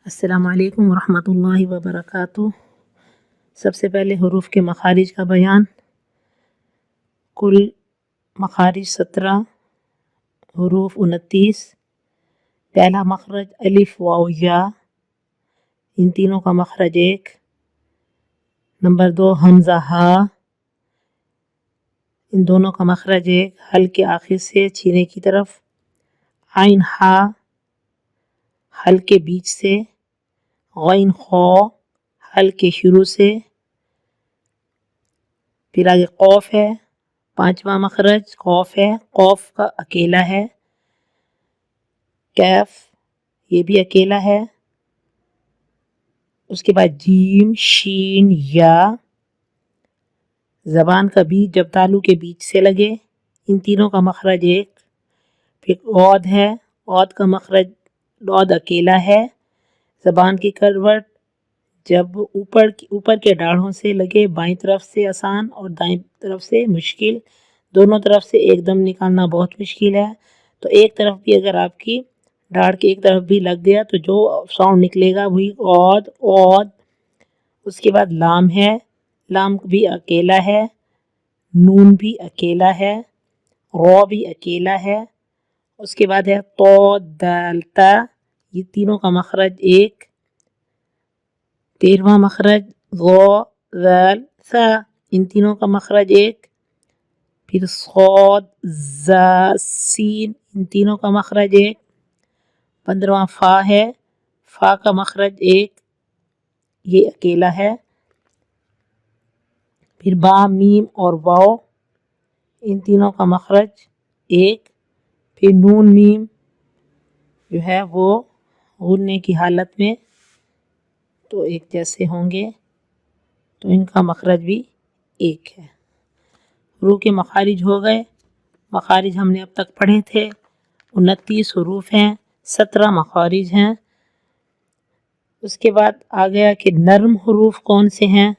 السلام علیکم ورحمۃ اللہ وبرکاتہ۔ سب سے پہلے حروف کے مخارج کا بیان۔ کل مخارج 17، حروف 29۔ پہلا مخرج الف واو یا، ان تینوں کا مخرج 1۔ نمبر 2 حمزہ ہا، ان دونوں کا مخرج 1، حلق کے آخر سے سینے کی طرف۔ عین ہا، حلق کے بیچ سے۔ غین خو، حلق کے شروع سے۔ پھر آگے قوف ہے، پانچواں مخرج قوف ہے، قوف کا اکیلا ہے۔ کیف، یہ بھی اکیلا ہے۔ اس کے بعد جیم، شین، یا۔ زبان کا بیچ جب تالو کے بیچ سے لگے، ان تینوں کا مخرج 1۔ پھر عود ہے، عود کا مخرج، عود اکیلا ہے۔ زبان کی کروٹ جب اوپر کے ڈاڑھوں سے لگے، بائیں طرف سے آسان اور دائیں طرف سے مشکل، دونوں طرف سے ایک دم نکالنا بہت مشکل ہے۔ تو ایک طرف بھی اگر آپ کی ڈاڑھ کی ایک طرف بھی لگ گیا تو جو ساؤنڈ نکلے گا وہی عود عود۔ اس کے بعد لام ہے، لام بھی اکیلا ہے۔ نون بھی اکیلا ہے۔ رو بھی اکیلا ہے۔ اس کے بعد ہے تو دال تا، یہ تینوں کا مخرج 1۔ 13واں مخرج غو ذال ثا، ان تینوں کا مخرج 1۔ پھر صاد زا سین، ان تینوں کا مخرج 1۔ 15واں فا ہے، فا کا مخرج 1، یہ اکیلا ہے۔ پھر با میم اور واو، ان تینوں کا مخرج 1۔ پھر نون میم جو ہے وہ غننے کی حالت میں تو ایک جیسے ہوں گے، تو ان کا مخرج بھی 1 ہے۔ حروف کے مخارج ہو گئے۔ مخارج ہم نے اب تک پڑھے تھے، 29 حروف ہیں، 17 مخارج ہیں۔ اس کے بعد آ گیا کہ نرم حروف کون سے ہیں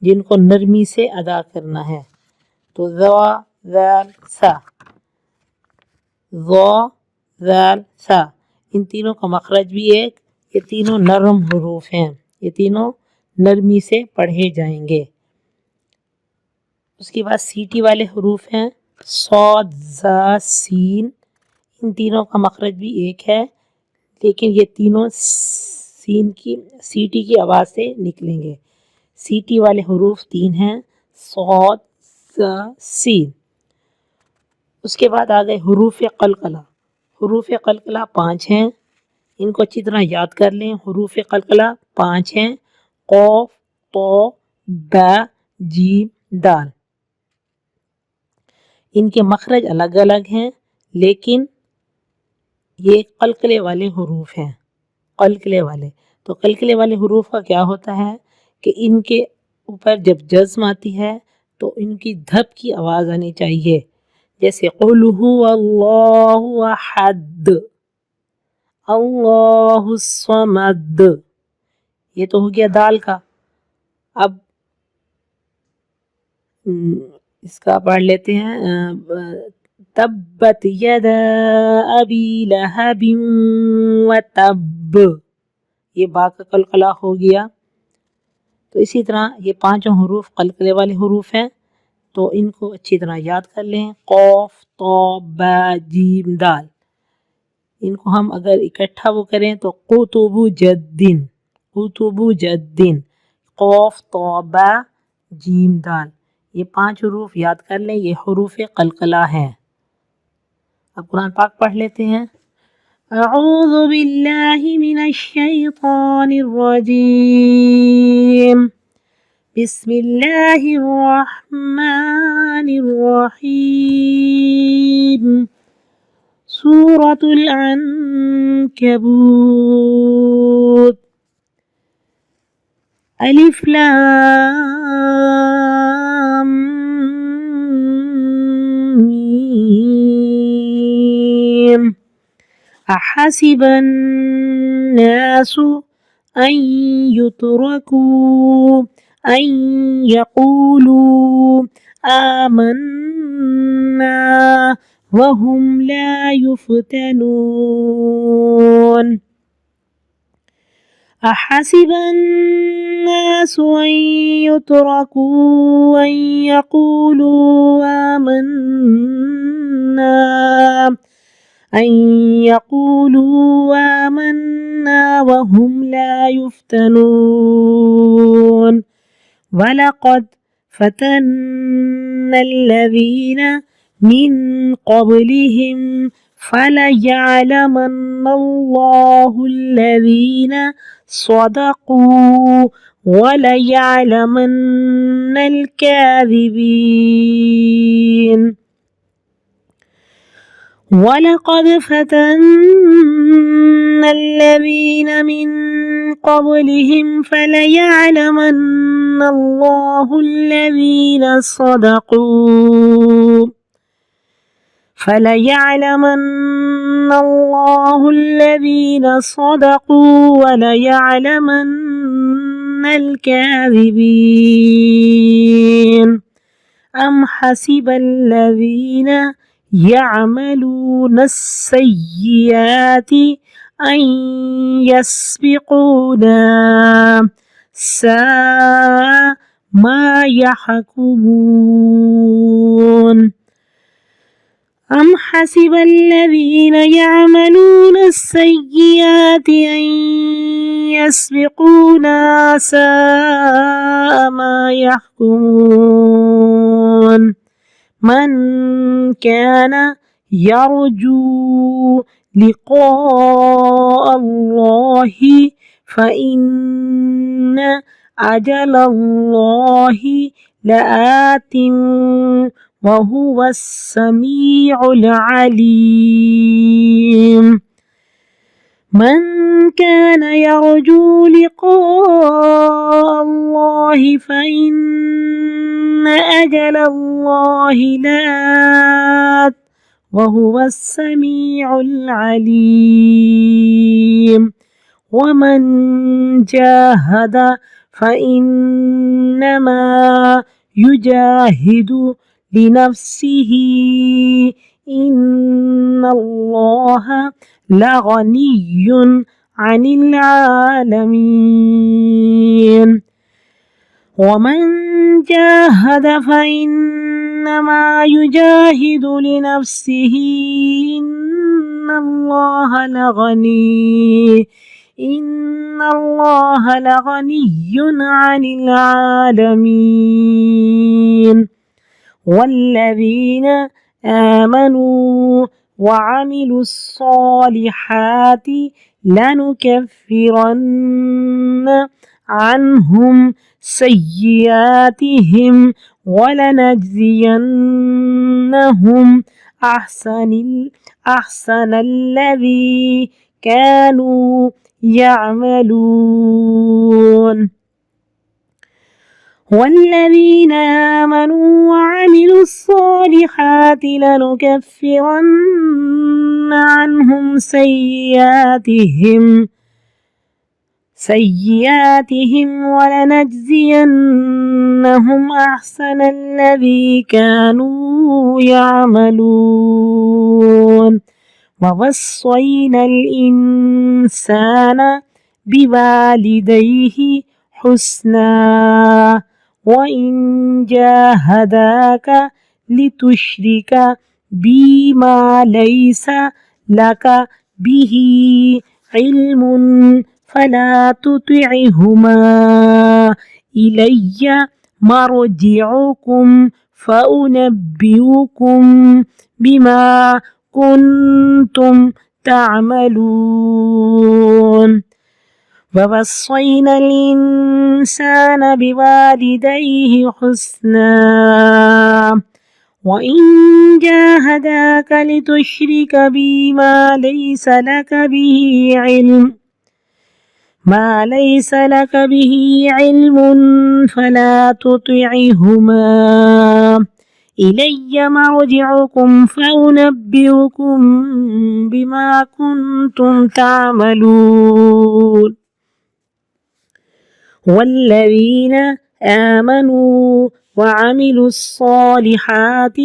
جن کو نرمی سے ادا کرنا ہے۔ تو ذا ذال سا، ذا ذال سا، ان تینوں کا مخرج بھی 1۔ یہ تینوں نرم حروف ہیں، یہ تینوں نرمی سے پڑھے جائیں گے۔ اس کے بعد سیٹی والے حروف ہیں، صاد زا سین، ان تینوں کا مخرج بھی 1 ہے، لیکن یہ تینوں سیٹی کی آواز سے نکلیں گے۔ سیٹی والے حروف 3 ہیں، صاد زا سین۔ اس کے بعد آ گئے حروف قلقلہ۔ حروف قلقلہ 5 ہیں، ان کو اچھی طرح یاد کر لیں۔ حروف قلقلہ 5 ہیں، قوف، تو، با، جیم، دال۔ ان کے مخرج الگ الگ ہیں، لیکن یہ قلقلے والے حروف ہیں، قلقلے والے۔ تو قلقلے والے حروف کا کیا ہوتا ہے کہ ان کے اوپر جب جزم آتی ہے تو ان کی دھپ کی آواز آنی چاہیے، جیسے قل هو اللہ احد، اللہ الصمد، یہ تو ہو گیا دال کا۔ اب اس کا پڑھ لیتے ہیں، تبت یدا ابی لہب وتب، یہ با کا قلقلہ ہو گیا۔ تو اسی طرح یہ 5 حروف قلقلے والے حروف ہیں، تو ان کو اچھی طرح یاد کر لیں۔ قوف، تو، با، جیم، دال، ان کو ہم اگر اکٹھا وہ کریں تو قطب جدن، قطب جدن، قوف، تو، با، جیم، دال، یہ 5 حروف یاد کر لیں، یہ حروف قلقلہ ہیں۔ اب قرآن پاک پڑھ لیتے ہیں۔ اعوذ باللہ من الشیطان الرجیم، بسم اللہ الرحمن الرحیم، سورة العنکبوت، الف لام میم، احسب الناس ان يتركوا ان يقولوا آمنا وهم لا يفتنون۔ أحسب الناس أن يتركوا أن يقولوا آمنا وهم لا يفتنون ولقد فتنا الذين من قبلهم فليعلمن الله الذين صدقوا وليعلمن الكاذبين ولقد فتنا الذين من قبلهم فليعلمن الله الذين صدقوا وليعلمن الكاذبين أم حسب الذين يعملون السيئات أن يسبقونا ساء ما يحكمون أم حسب الذين يعملون السيئات أن يسبقونا ساء ما يحكمون من كان يرجو لقاء الله فإن أجل الله لآت وهو السميع العليم من كان يرجو لقاء الله فإن أجل الله لآت وهو السميع العليم ومن جاهد فإنما يجاهد لنفسه إن الله لغني عن العالمين ومن جاهد فإنما يجاهد لنفسه إن الله لغني عن العالمين والذين آمنوا وعملوا الصالحات لنكفرن عنهم سيئاتهم ولنجزينهم أحسن الذي كانوا يعملون والذين آمنوا وعملوا الصالحات لنكفرن عنهم سيئاتهم ولنجزينهم أحسن الذي كانوا يعملون ووصينا الإنسان بوالديه حسنا وإن جاهداك لتشرك بي ما ليس لك به علم فلا تطعهما إلي مرجعكم فأنبئكم بما كنتم تعملون ووصينا الإنسان بوالديه حسنا وإن جاهداك لتشرك بي ما ليس لك به علم فلا تطعهما إلي مرجعكم فأنبئكم بما كنتم تعملون والذين آمنوا وعملوا الصالحات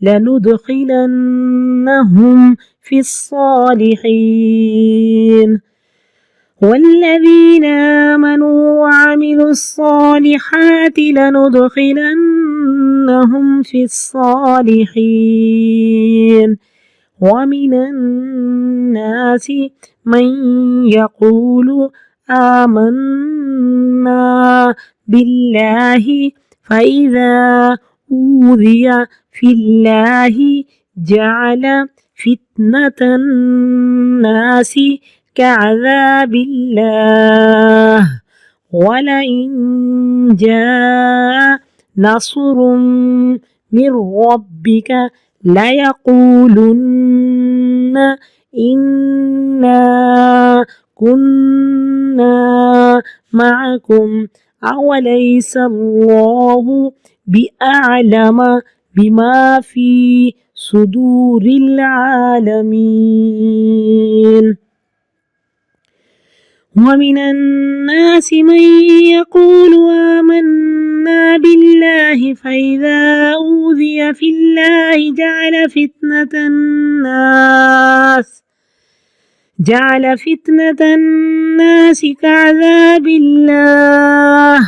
لندخلنهم في الصالحين والذين آمنوا وعملوا الصالحات لندخلنهم في الصالحين ومن الناس من يقول آمنا بالله فإذا أوذي في الله جعل فتنة الناس كعذاب الله ولئن جاء نصر من ربك ليقولن إنا كنا معكم أوليس الله بأعلم بما في صدور العالمين ومن الناس من يقول آمنا بالله فإذا أوذي في الله جعل فتنة الناس كعذاب الله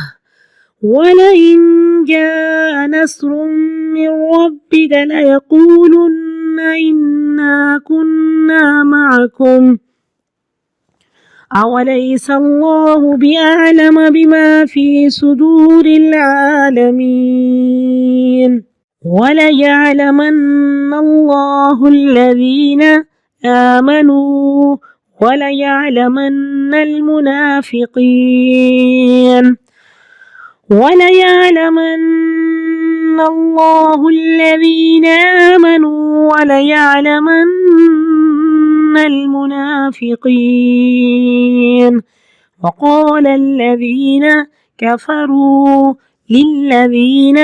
ولئن جاء نصر من ربك ليقولن إنا كنا معكم أوليس الله بأعلم بما في صدور العالمين وليعلمن الله الذين آمنوا وليعلمن المنافقين وليعلمن الله الذين آمنوا وليعلمن المنافقين وقال الذين كفروا للذين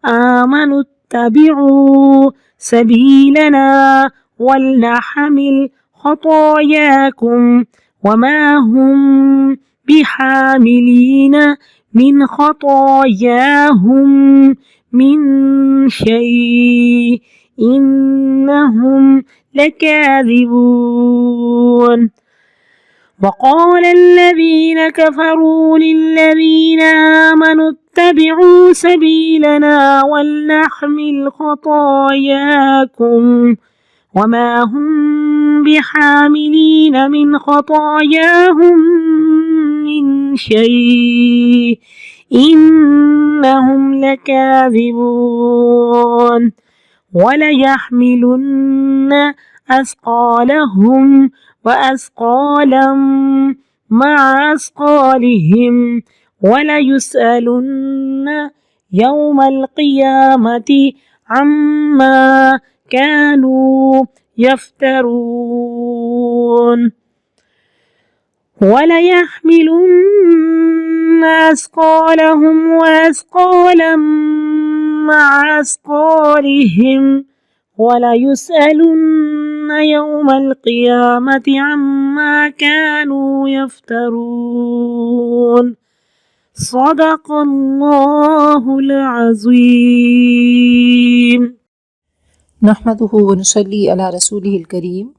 آمنوا اتبعوا سبيلنا ولنحمل خطاياكم وما هم بحاملين من خطاياهم من شيء إنهم لكاذبون وقال الذين كفروا للذين آمنوا اتبعوا سبيلنا ولنحمل خطاياكم وما هم بحاملين من خطاياهم من شيء إنهم لكاذبون وليحملن أثقالهم وأثقالا مع أثقالهم وليسألن يوم القيامة عما كانوا يفترون وليحملن أثقالهم وأثقالا مع أثقالهم وليسألن يوم القيامة عما كانوا يفترون صدق الله العظيم نحمده ونصلي على رسوله الكريم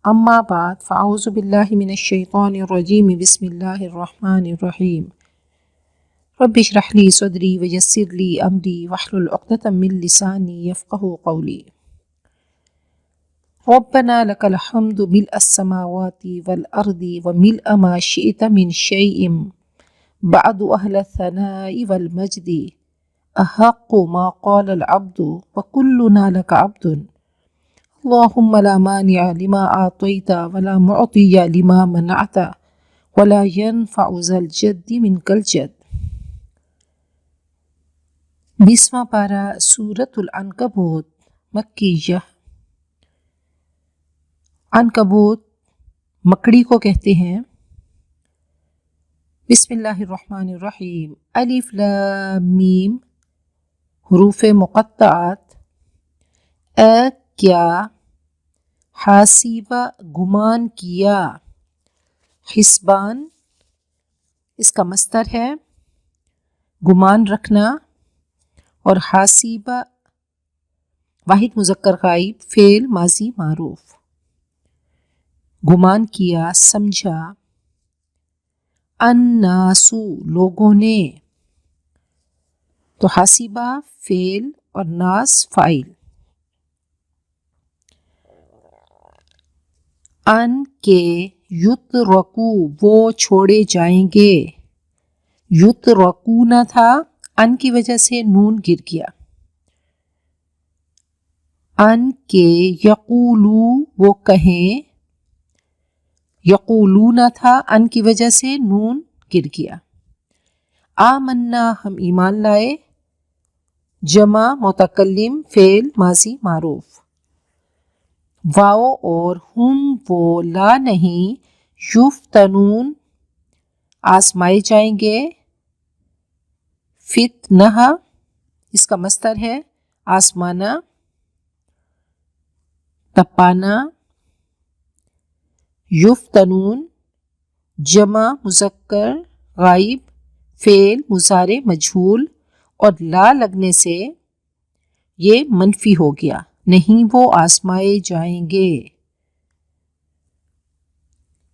اما بعد فاعوذ بالله من الشيطان الرجيم بسم الله الرحمن الرحيم رب اشرح لي صدري ويسر لي امري واحلل عقدة من لساني يفقهوا قولي ربنا لك الحمد ملء السماوات والارض وملء ما شئت من شيء بعد اهل الثناء والمجد احق ما قال العبد وكلنا لك عبد اللهم لا مانع لما اعطيت ولا معطي لما منعت ولا ينفع ذا الجد منك الجد 20واں پارہ سورۃ العنکبوت مکیہ۔ عنکبوت مکڑی کو کہتے ہیں۔ بسم اللہ الرحمن الرحیم۔ الف لام میم حروف مقطعات۔ کیا، حاسیبہ گمان کیا، حسبان اس کا مصدر ہے گمان رکھنا، اور حاسیبہ واحد مذکر غائب فعل ماضی معروف۔ گمان کیا، سمجھا، الناسو لوگوں نے، تو حاسبہ فعل اور ناس فاعل. ان کے یترکو وہ چھوڑے جائیں گے، یترکون تھا، ان کی وجہ سے نون گر گیا. ان کے یقولو وہ کہیں، یقولون تھا، ان کی وجہ سے نون گر گیا. آمنا ہم ایمان لائے، جمع متکلم فعل ماضی معروف. واو اور ہم وہ لا نہیں، یفتنون آزمائے جائیں گے، فتنہ اس کا مصدر ہے آزمانا، تپانا. یفتنون جمع مذکر غائب فعل مضارع مجہول، اور لا لگنے سے یہ منفی ہو گیا، نہیں وہ آزمائے جائیں گے.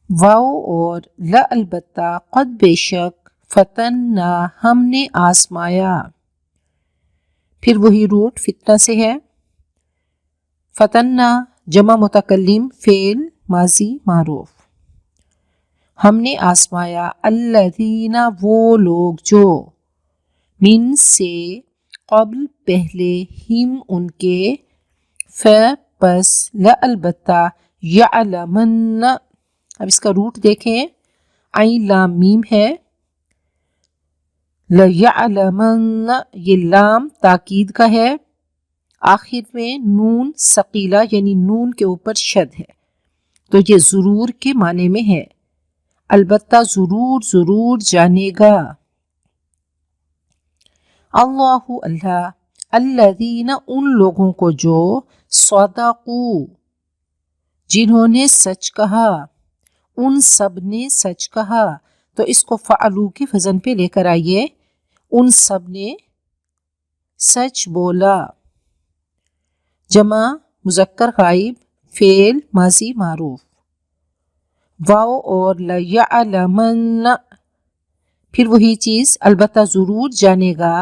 واو اور لا البتہ قد بے شک فتنہ ہم نے آزمایا، پھر وہی روٹ فتنہ سے ہے. فتنہ جمع متکلم فعل ماضی معروف. ہم نے آزمایا الذین وہ لوگ جو، من سے قبل پہلے، ہم ان کے، پس لا البتہ یعلمن، اب اس کا روٹ دیکھیں عین لام میم ہے، لیعلمن یہ لام تاکید کا ہے، آخر میں نون ثقیلہ یعنی نون کے اوپر شد ہے، تو یہ ضرور کے معنی میں ہے، البتہ ضرور ضرور جانے گا. اللہ اللہ، الذین ان لوگوں کو جو، صدقوا جنہوں نے سچ کہا، ان سب نے سچ کہا، تو اس کو فعلوا کے وزن پہ لے کر آئیے، ان سب نے سچ بولا. جمع مذکر غائب فعل ماضی معروف. واو اور لیعلمن پھر وہی چیز، البتہ ضرور جانے گا،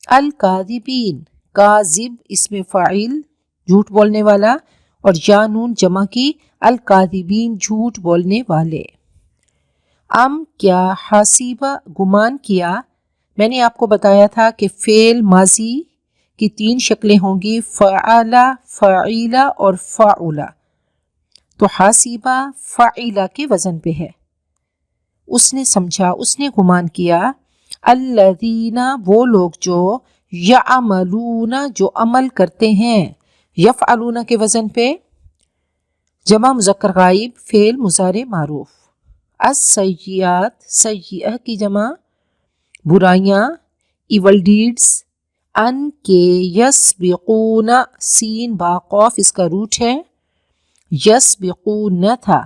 الکاذبین کاذب اسم فاعل جھوٹ بولنے والا، اور یا نون جمع کی، الکاذبین جھوٹ بولنے والے. ام کیا، حاسبہ گمان کیا، میں نے آپ کو بتایا تھا کہ فعل ماضی کی 3 شکلیں ہوں گی، فعل، فعیل اور فعل، تو حاسبہ فعیلہ کے وزن پہ ہے. اس نے سمجھا، اس نے گمان کیا، الذین وہ لوگ جو، یعملون جو عمل کرتے ہیں، یفعلون کے وزن پہ، جمع مذکر غائب فعل مضارع معروف. السیئات سیئہ کی جمع برائیاں، ایول ڈیڈز. ان کے یسبقون سین با قاف اس کا روٹ ہے، یسبقون تھا،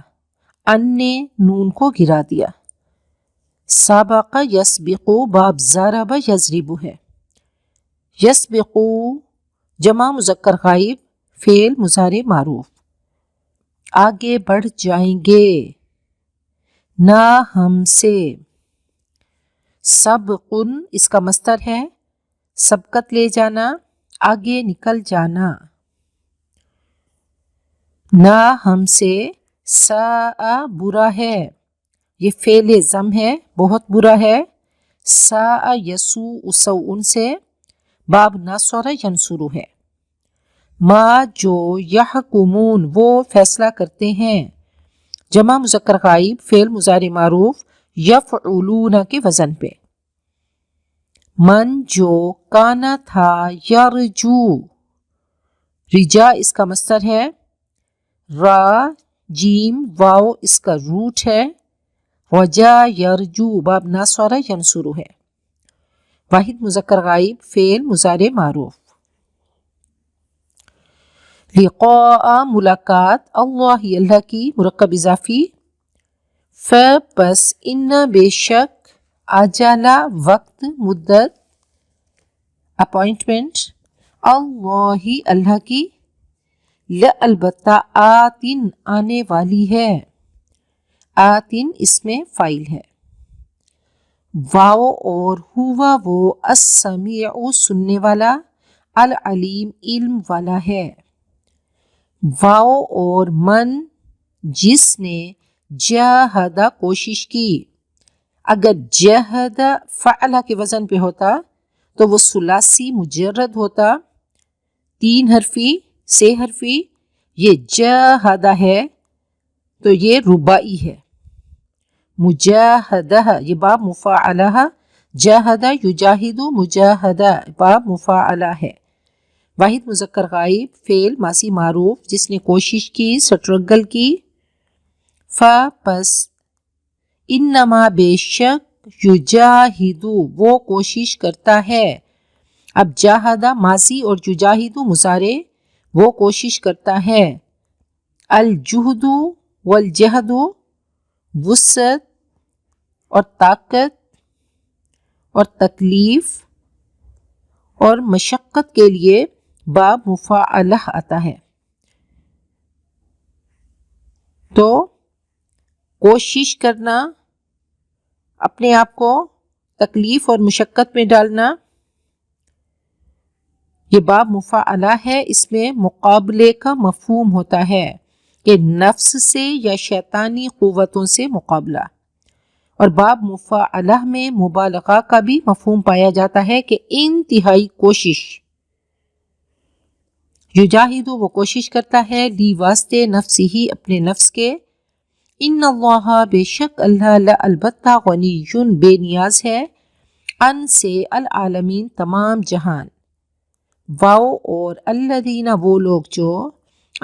ان نے نون کو گرا دیا. سابق یسبقو باب ضرب یضرب ہے. یسبقو جمع مذکر غائب فعل مضارع معروف. آگے بڑھ جائیں گے، نہ ہم سے. سبقن اس کا مصدر ہے سبقت لے جانا، آگے نکل جانا. نہ ہم سے، ساء برا ہے، یہ فعل ذم ہے، بہت برا ہے. ساء یسوء سوء سے باب نصر ینصر ہے. ما جو، یحکمون وہ فیصلہ کرتے ہیں، جمع مذکر غائب فعل مضارع معروف یفعلون کے وزن پہ. من جو، کانا تھا، یرجو رجا اس کا مصدر ہے، را جیم واو اس کا روٹ ہے، رجا یرجو باب نصر ینصر ہے. واحد مذکر غائب فعل مضارع معروف. لقاء ملاقات، اللہ اللہ کی مرکب اضافی. پس ان بے شک، اجلا وقت مدت اپوائنٹمنٹ، اللہ اللہ کی، البتہ آتن آنے والی ہے، آتن اس میں فاعل ہے. واو اور ہوا وہ السمیع سننے والا، العلیم علم والا ہے۔ واو اور من جس نے جاہد کوشش کی، اگر جہد فعلہ کے وزن پہ ہوتا تو وہ ثلاثی مجرد ہوتا، 3 حرفی 6 حرفی، یہ جاہدہ ہے تو یہ ربائی ہے۔ مجاہدہ یہ باب مفاعلہ، جاہدہ یجاہد مجاہدہ باب مفاعلہ ہے۔ واحد مذکر غائب فعل ماضی معروف جس نے کوشش کی، سٹرگل کی۔ پس انما بے شک یجاہد وہ کوشش کرتا ہے۔ اب جاہدہ ماضی اور یجاہد مضارع، وہ کوشش کرتا ہے۔ الجہد والجہد وسعت اور طاقت اور تکلیف اور مشقت کے لیے باب مفاعلہ آتا ہے۔ تو کوشش کرنا، اپنے آپ کو تکلیف اور مشقت میں ڈالنا، یہ باب مفاعلہ ہے۔ اس میں مقابلے کا مفہوم ہوتا ہے کہ نفس سے یا شیطانی قوتوں سے مقابلہ، اور باب مفاعلہ میں مبالغہ کا بھی مفہوم پایا جاتا ہے کہ انتہائی کوشش۔ یجاہد وہ کوشش کرتا ہے، لی واسطے نفسی ہی اپنے نفس کے، ان اللہ بے شک اللہ البتہ غنی بے نیاز ہے، ان سے العالمین تمام جہان۔ واو اور الذین وہ لوگ جو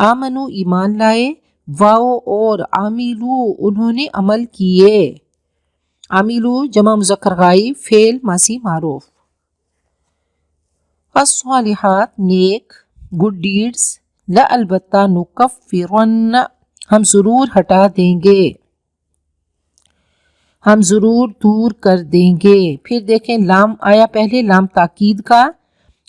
آمنو ایمان لائے، واو اور عاملو انہوں نے عمل کیے، عاملو جمع مذکر غائب فعل ماضی معروف۔ الصالحات نیک، گڈ ڈیڈز، لا البتہ نکفرن ہم ضرور ہٹا دیں گے، ہم ضرور دور کر دیں گے۔ پھر دیکھیں لام آیا پہلے، لام تاکید کا،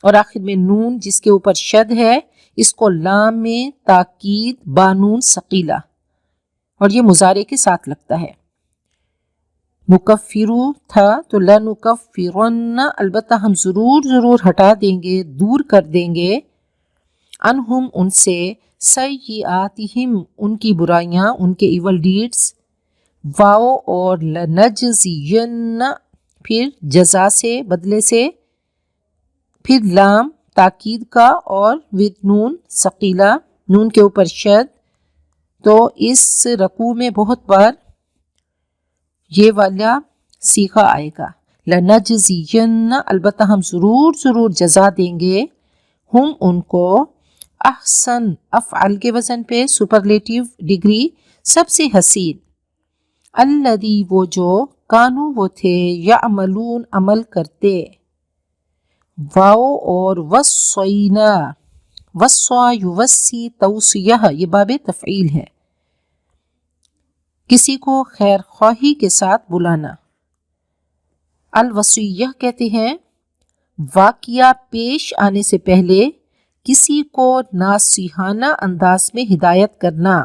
اور آخر میں نون جس کے اوپر شد ہے، اس کو لام میں تاکید بانون ثقیلہ، اور یہ مضارع کے ساتھ لگتا ہے۔ نکفرو تھا تو لنکفرن البتہ ہم ضرور ہٹا دیں گے، دور کر دیں گے، انہم ان سے، سیئاتہم ان کی برائیاں، ان کے ایول ڈیڈز، واو اور لنجزین پھر جزا سے بدلے سے، پھر لام تاکید کا اور ود نون ثقیلہ، نون کے اوپر شد، تو اس رکوع میں بہت بار یہ والا صیغہ آئے گا، لنجزین البتہ ہم ضرور جزا دیں گے، ہم ان کو، احسن افعل کے وزن پہ سپرلیٹیو ڈگری سب سے حسین، الذی وہ جو، کانو وہ تھے، یعملون عمل کرتے، واو اور وصینا، وصا یوصی توصیہ یہ باب تفعیل ہے، کسی کو خیر خواہی کے ساتھ بلانا۔ الوصیہ کہتے ہیں واقعہ پیش آنے سے پہلے کسی کو ناصحانہ انداز میں ہدایت کرنا۔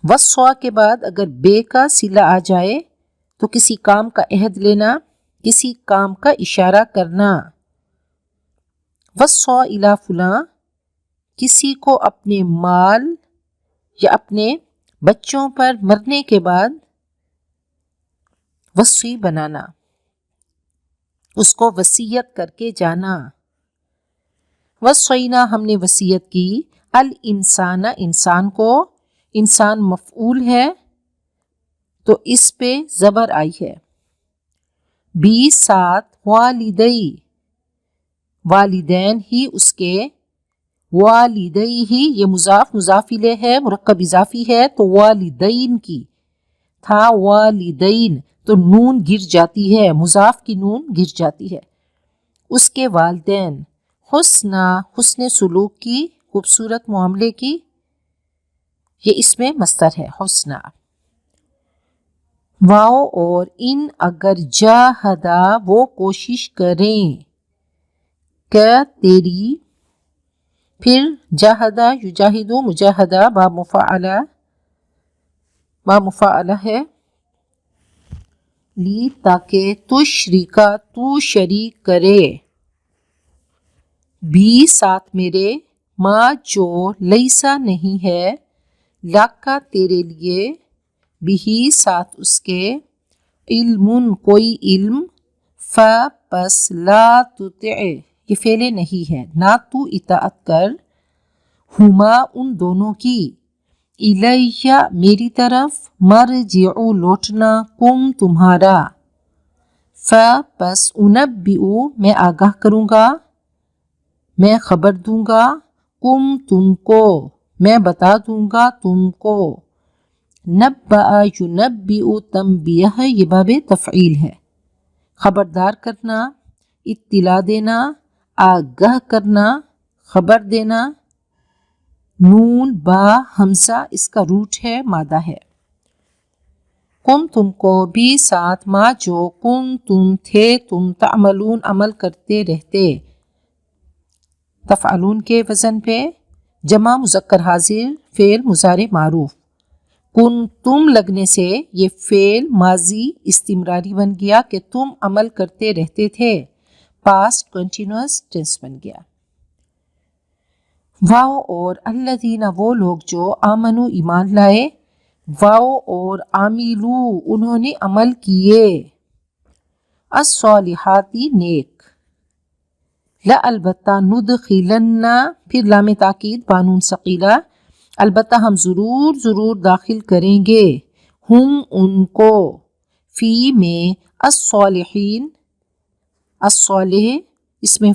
وصا کے بعد اگر بے کا صلہ آ جائے تو کسی کام کا عہد لینا، کسی کام کا اشارہ کرنا۔ وصا الی فلاں کسی کو اپنے مال یا اپنے بچوں پر مرنے کے بعد وصی بنانا، اس کو وصیت کر کے جانا۔ وصینا ہم نے وصیت کی، الانسان انسان کو، انسان مفعول ہے تو اس پہ زبر آئی ہے، بھی ساتھ والدی والدین ہی اس کے، والدی ہی یہ مضاف مضاف الیہ ہے، مرکب اضافی ہے تو والدین کی تھا، والدین تو نون گر جاتی ہے، مضاف کی نون گر جاتی ہے، اس کے والدین، حسنا حسن سلوک کی، خوبصورت معاملے کی، یہ اس میں مصدر ہے حسنا۔ واو اور ان اگر جاہدا وہ کوشش کریں، کیا تیری، پھر جاہدہ یجاہدو مجاہدہ باب مفاعلہ ہے، لی تاکہ تشریکا تو شریک کرے، بھی ساتھ میرے، ما جو لیسا نہیں ہے، لاکا تیرے لیے، بھی ساتھ اس کے، علم کوئی علم، پس لا تطع یہ فعل نہیں ہے، نہ تو اطاعت کر، ہما ان دونوں کی، الیہ میری طرف، مرجع لوٹنا، کم تمہارا، پس انبئ میں آگاہ کروں گا، میں خبر دوں گا، کم تم کو، میں بتا دوں گا تم کو، نبأ ینبئ تنبیہ یہ باب تفعیل ہے، خبردار کرنا، اطلاع دینا، آگاہ کرنا، خبر دینا، نون با حمزہ اس کا روٹ ہے، مادہ ہے، کم تم کو، بھی ساتھ، ما جو، کم تم تھے تم، تعملون عمل کرتے رہتے، تفعلون کے وزن پہ، جمع مذکر حاضر، فعل مضارع معروف، کن تم لگنے سے یہ فعل ماضی استمراری بن گیا کہ تم عمل کرتے رہتے تھے، پاسٹ کنٹینیوس ٹینس بن گیا۔ واو اور الذین وہ لوگ جو آمنو ایمان لائے، واو اور عاملو انہوں نے عمل کیے، الصالحاتی نیک، لا البتہ ندخلن پھر لام تاکید بانون ثقیلہ، البتہ ہم ضرور داخل کریں گے، ہم ان کو، فی میں، الصالحین، الصالح اس میں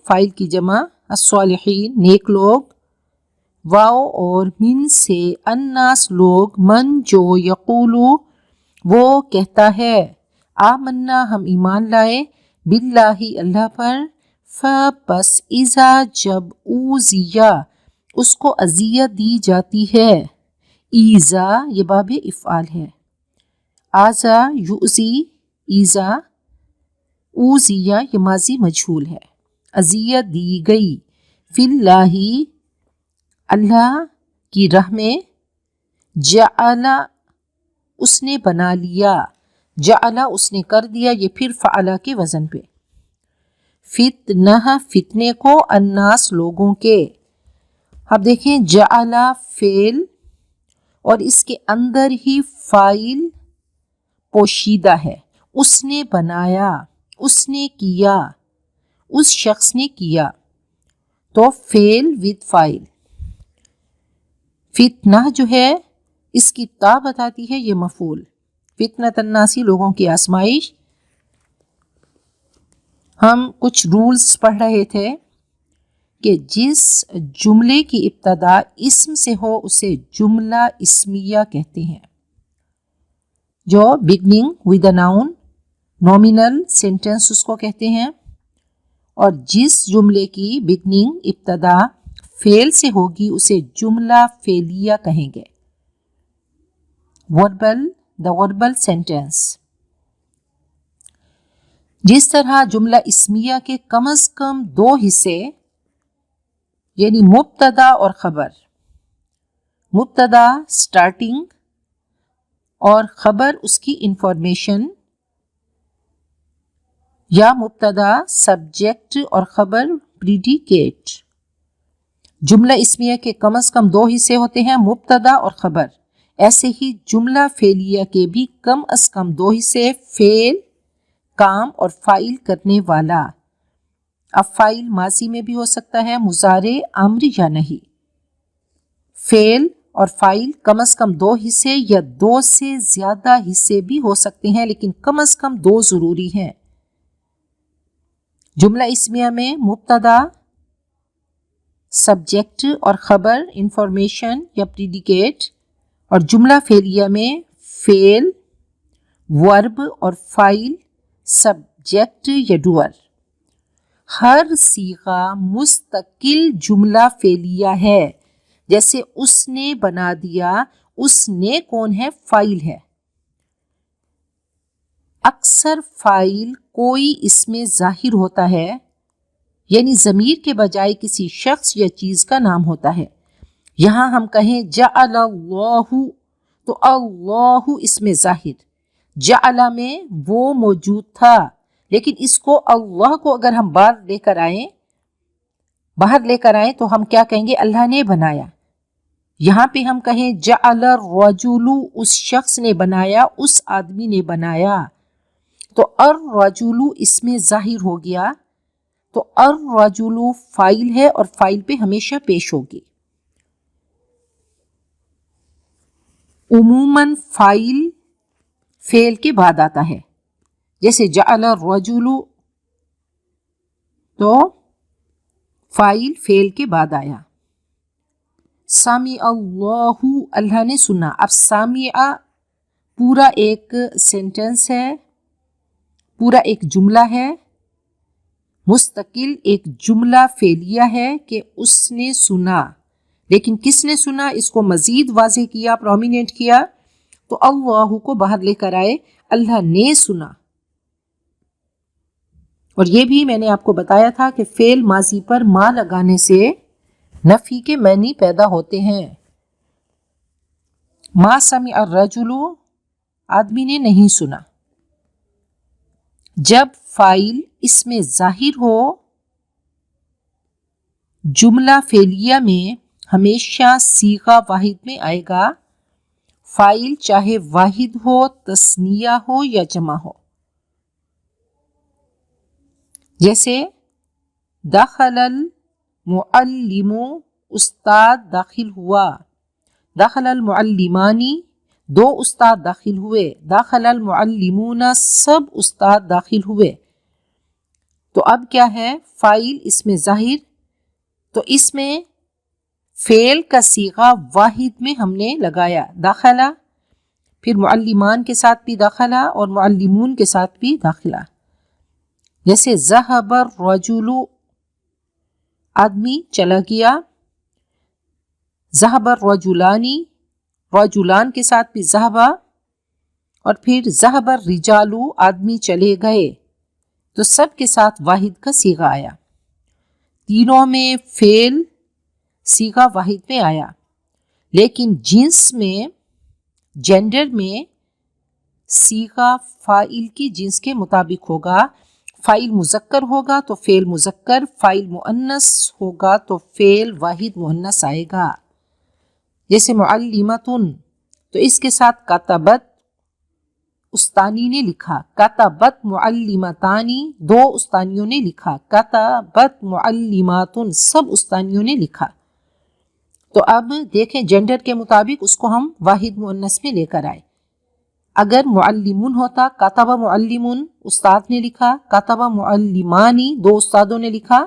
فائل کی جمع، الصالحین نیک لوگ، واو اور من سے، الناس لوگ، من جو، یقولو وہ کہتا ہے، آمنا ہم ایمان لائے، باللہ اللہ پر، پس اذا جب، اوذیہ اس کو اذیت دی جاتی ہے، ایذا یہ باب افعال ہے، آذا یؤذی، ایذا، اوذیہ یہ ماضی مجہول ہے، اذیت دی گئی، فی اللہ اللہ کی راہ میں، جعل اس نے بنا لیا، جعل اس نے کر دیا، یہ پھر فعل کے وزن پہ، فتنہ فتنے کو، الناس لوگوں کے، اب دیکھیں جعل فعل اور اس کے اندر ہی فاعل پوشیدہ ہے، اس نے بنایا، اس نے کیا، اس شخص نے کیا، تو فعل ود فاعل، فتنہ جو ہے اس کی تا بتاتی ہے یہ مفعول، فتنۃ الناس لوگوں کی آزمائش۔ ہم کچھ رولز پڑھ رہے تھے کہ جس جملے کی ابتدا اسم سے ہو اسے جملہ اسمیہ کہتے ہیں، جو beginning with a noun, nominal sentence اس کو کہتے ہیں، اور جس جملے کی بگننگ ابتدا فعل سے ہوگی اسے جملہ فعلیہ کہیں گے، the verbal sentence۔ جس طرح جملہ اسمیہ کے کم از کم دو حصے یعنی مبتدا اور خبر، مبتدا سٹارٹنگ اور خبر اس کی انفارمیشن، یا مبتدا سبجیکٹ اور خبر پریڈیکیٹ، جملہ اسمیہ کے کم از کم دو حصے ہوتے ہیں، مبتدا اور خبر، ایسے ہی جملہ فعلیہ کے بھی کم از کم دو حصے، فعل کام اور فاعل کرنے والا، اب فاعل ماضی میں بھی ہو سکتا ہے، مضارع امر یا نہیں، فعل اور فاعل کم از کم دو حصے یا دو سے زیادہ حصے بھی ہو سکتے ہیں، لیکن کم از کم دو ضروری ہیں۔ جملہ اسمیہ میں مبتدا سبجیکٹ اور خبر انفارمیشن یا پریڈیکیٹ، اور جملہ فعلیہ میں فعل ورب اور فاعل سبجیکٹ یا ڈوئر۔ ہر صیغہ مستقل جملہ فعلیہ ہے، جیسے اس نے بنا دیا، اس نے کون ہے؟ فاعل ہے۔ اکثر فاعل کوئی اس میں ظاہر ہوتا ہے، یعنی ضمیر کے بجائے کسی شخص یا چیز کا نام ہوتا ہے، یہاں ہم کہیں جعل اللہ تو اللہ اس میں ظاہر، جعل میں وہ موجود تھا، لیکن اس کو اللہ کو اگر ہم باہر لے کر آئیں تو ہم کیا کہیں گے؟ اللہ نے بنایا۔ یہاں پہ ہم کہیں جعل الرجل، اس شخص نے بنایا، اس آدمی نے بنایا، تو الرجل اس میں ظاہر ہو گیا، تو الرجل فاعل ہے اور فاعل پہ ہمیشہ پیش ہوگی۔ عموماً فعل کے بعد آتا ہے، جیسے جعل الرجل تو فعل کے بعد آیا۔ سمع اللہ، اللہ نے سنا۔ اب سامع پورا ایک سینٹنس ہے، پورا ایک جملہ ہے، مستقل ایک جملہ فعلیہ ہے کہ اس نے سنا، لیکن کس نے سنا؟ اس کو مزید واضح کیا، پرومیننٹ کیا، تو اللہ کو باہر لے کر آئے، اللہ نے سنا۔ اور یہ بھی میں نے آپ کو بتایا تھا کہ فعل ماضی پر ما لگانے سے نفی کے معنی پیدا ہوتے ہیں۔ ما سمع الرجل، آدمی نے نہیں سنا۔ جب فاعل اس میں ظاہر ہو، جملہ فعلیہ میں ہمیشہ صیغہ واحد میں آئے گا، فاعل چاہے واحد ہو، تثنیہ ہو یا جمع ہو۔ جیسے دخل المعلم، استاد داخل ہوا، دخل المعلمانی، دو استاد داخل ہوئے، دخل المعلمون، سب استاد داخل ہوئے۔ تو اب کیا ہے؟ فاعل اس میں ظاہر، تو اس میں فعل کا صیغہ واحد میں ہم نے لگایا داخلہ، پھر معلمان کے ساتھ بھی داخلہ اور معلمون کے ساتھ بھی داخلہ۔ جیسے ذهب الرجل، آدمی چلا گیا، ذهب الرجلان، رجلان کے ساتھ بھی ذهب، اور پھر ذهب الرجال، آدمی چلے گئے، تو سب کے ساتھ واحد کا صیغہ آیا۔ تینوں میں فعل صیغہ واحد میں آیا، لیکن جنس میں، جینڈر میں صیغہ فاعل کی جنس کے مطابق ہوگا۔ فاعل مذکر ہوگا تو فعل مذکر، فاعل مؤنث ہوگا تو فعل واحد مؤنث آئے گا۔ جیسے معلمتن، تو اس کے ساتھ کتبت، استانی نے لکھا، کتبت معلمتانی، دو استانیوں نے لکھا، کتبت معلماتن، سب استانیوں نے لکھا۔ تو اب دیکھیں جینڈر کے مطابق اس کو ہم واحد مؤنث میں لے کر آئے۔ اگر معلمون ہوتا، کتب معلمون، استاد نے لکھا، کتب معلمانی، دو استادوں نے لکھا،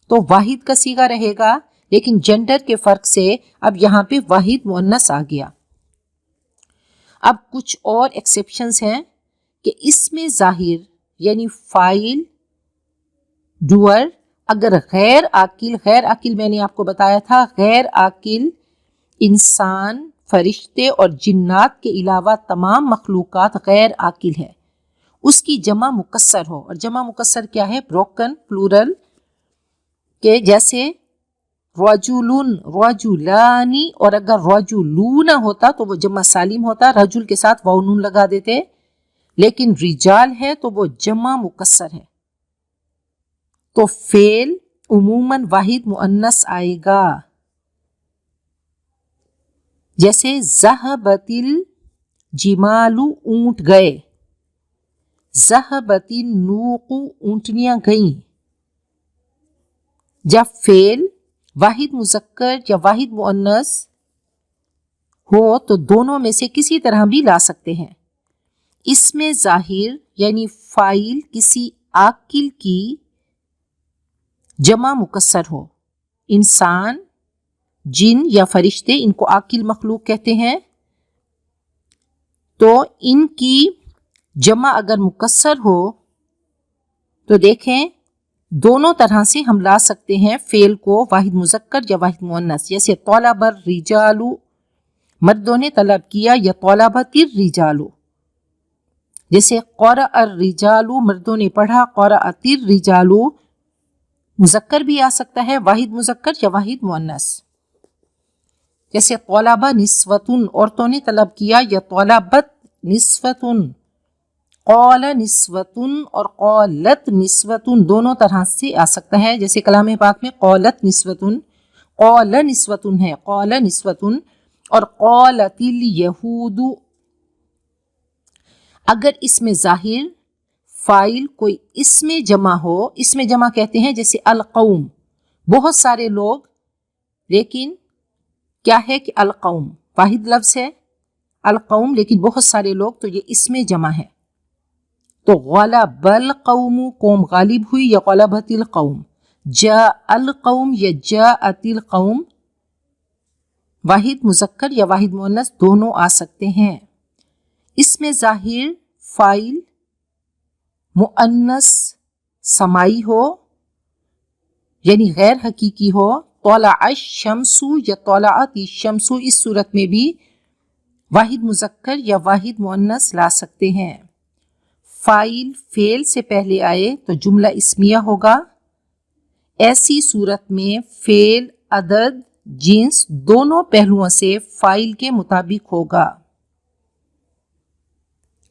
تو واحد کا صیغہ رہے گا، لیکن جینڈر کے فرق سے اب یہاں پہ واحد مؤنث آ گیا۔ اب کچھ اور ایکسیپشنز ہیں کہ اس میں ظاہر یعنی فاعل، ڈوئر، اگر غیر عاقل میں نے آپ کو بتایا تھا، غیر عاقل انسان، فرشتے اور جنات کے علاوہ تمام مخلوقات غیر عاقل ہے، اس کی جمع مکسر ہو، اور جمع مکسر کیا ہے؟ بروکن پلورل، کہ جیسے رجلن، رجلانی، اور اگر رجلون ہوتا تو وہ جمع سالم ہوتا، رجل کے ساتھ واو نون لگا دیتے، لیکن رجال ہے تو وہ جمع مکسر ہے، تو فعل عموماً واحد مؤنث آئے گا۔ جیسے ذہبت الجمال، اونٹ گئے، ذہبت النوق، اونٹنیاں گئیں۔ جب فعل واحد مذکر یا واحد مؤنث ہو تو دونوں میں سے کسی طرح بھی لا سکتے ہیں۔ اس میں ظاہر یعنی فاعل کسی عاقل کی جمع مکسر ہو، انسان، جن یا فرشتے، ان کو عاقل مخلوق کہتے ہیں، تو ان کی جمع اگر مکسر ہو تو دیکھیں دونوں طرح سے ہم لا سکتے ہیں فعل کو واحد مذکر یا واحد مؤنث۔ جیسے طلب الرجال، مردوں نے طلب کیا، یا طلبت الرجال۔ جیسے قرأ الرجال، مردوں نے پڑھا، قرأت الرجال، مذکر بھی آ سکتا ہے، واحد مذکر یا واحد مؤنث۔ جیسے طلب نسوۃ، عورتوں نے طلب کیا، یا طلبت نسوتن، قال نسوتن اور قالت نسوتن دونوں طرح سے آ سکتا ہے، جیسے کلام پاک میں قالت نسوتن، قال نسوتن ہے، قال نسوتن اور قالت الیہود۔ اگر اس میں ظاہر فاعل کوئی اسم جمع ہو، اسم جمع کہتے ہیں جیسے القوم، بہت سارے لوگ، لیکن کیا ہے کہ القوم واحد لفظ ہے، القوم لیکن بہت سارے لوگ، تو یہ اسم جمع ہے۔ تو غلب القوم، قوم غالب ہوئی یا غلبت القوم، جاء القوم یا جاءت القوم، واحد مذکر یا واحد مؤنث دونوں آ سکتے ہیں۔ اس میں ظاہر فاعل مؤنث سمائی ہو یعنی غیر حقیقی ہو، طلع الشمس یا طلعت الشمس، اس صورت میں بھی واحد مذکر یا واحد مؤنث لا سکتے ہیں۔ فاعل فعل سے پہلے آئے تو جملہ اسمیہ ہوگا، ایسی صورت میں فعل عدد جنس دونوں پہلوؤں سے فاعل کے مطابق ہوگا،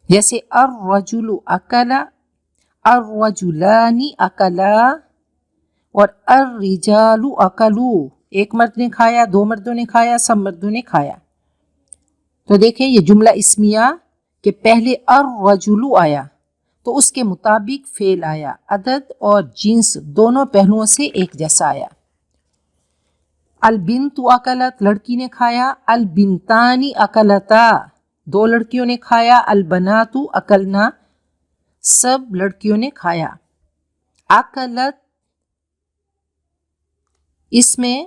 جیسے الرجل اکل، الرجلان اکلا اور الرجال اکلوا، ایک مرد نے کھایا، دو مردوں نے کھایا، سب مردوں نے کھایا۔ تو دیکھیں یہ جملہ اسمیہ کہ پہلے الرجل آیا تو اس کے مطابق فعل آیا، عدد اور جنس دونوں پہلوؤں سے ایک جیسا آیا۔ البنت اکلت، لڑکی نے کھایا، البنتان اکلتا، دو لڑکیوں نے کھایا، البنات اکلنا، سب لڑکیوں نے کھایا۔ اکلت اس میں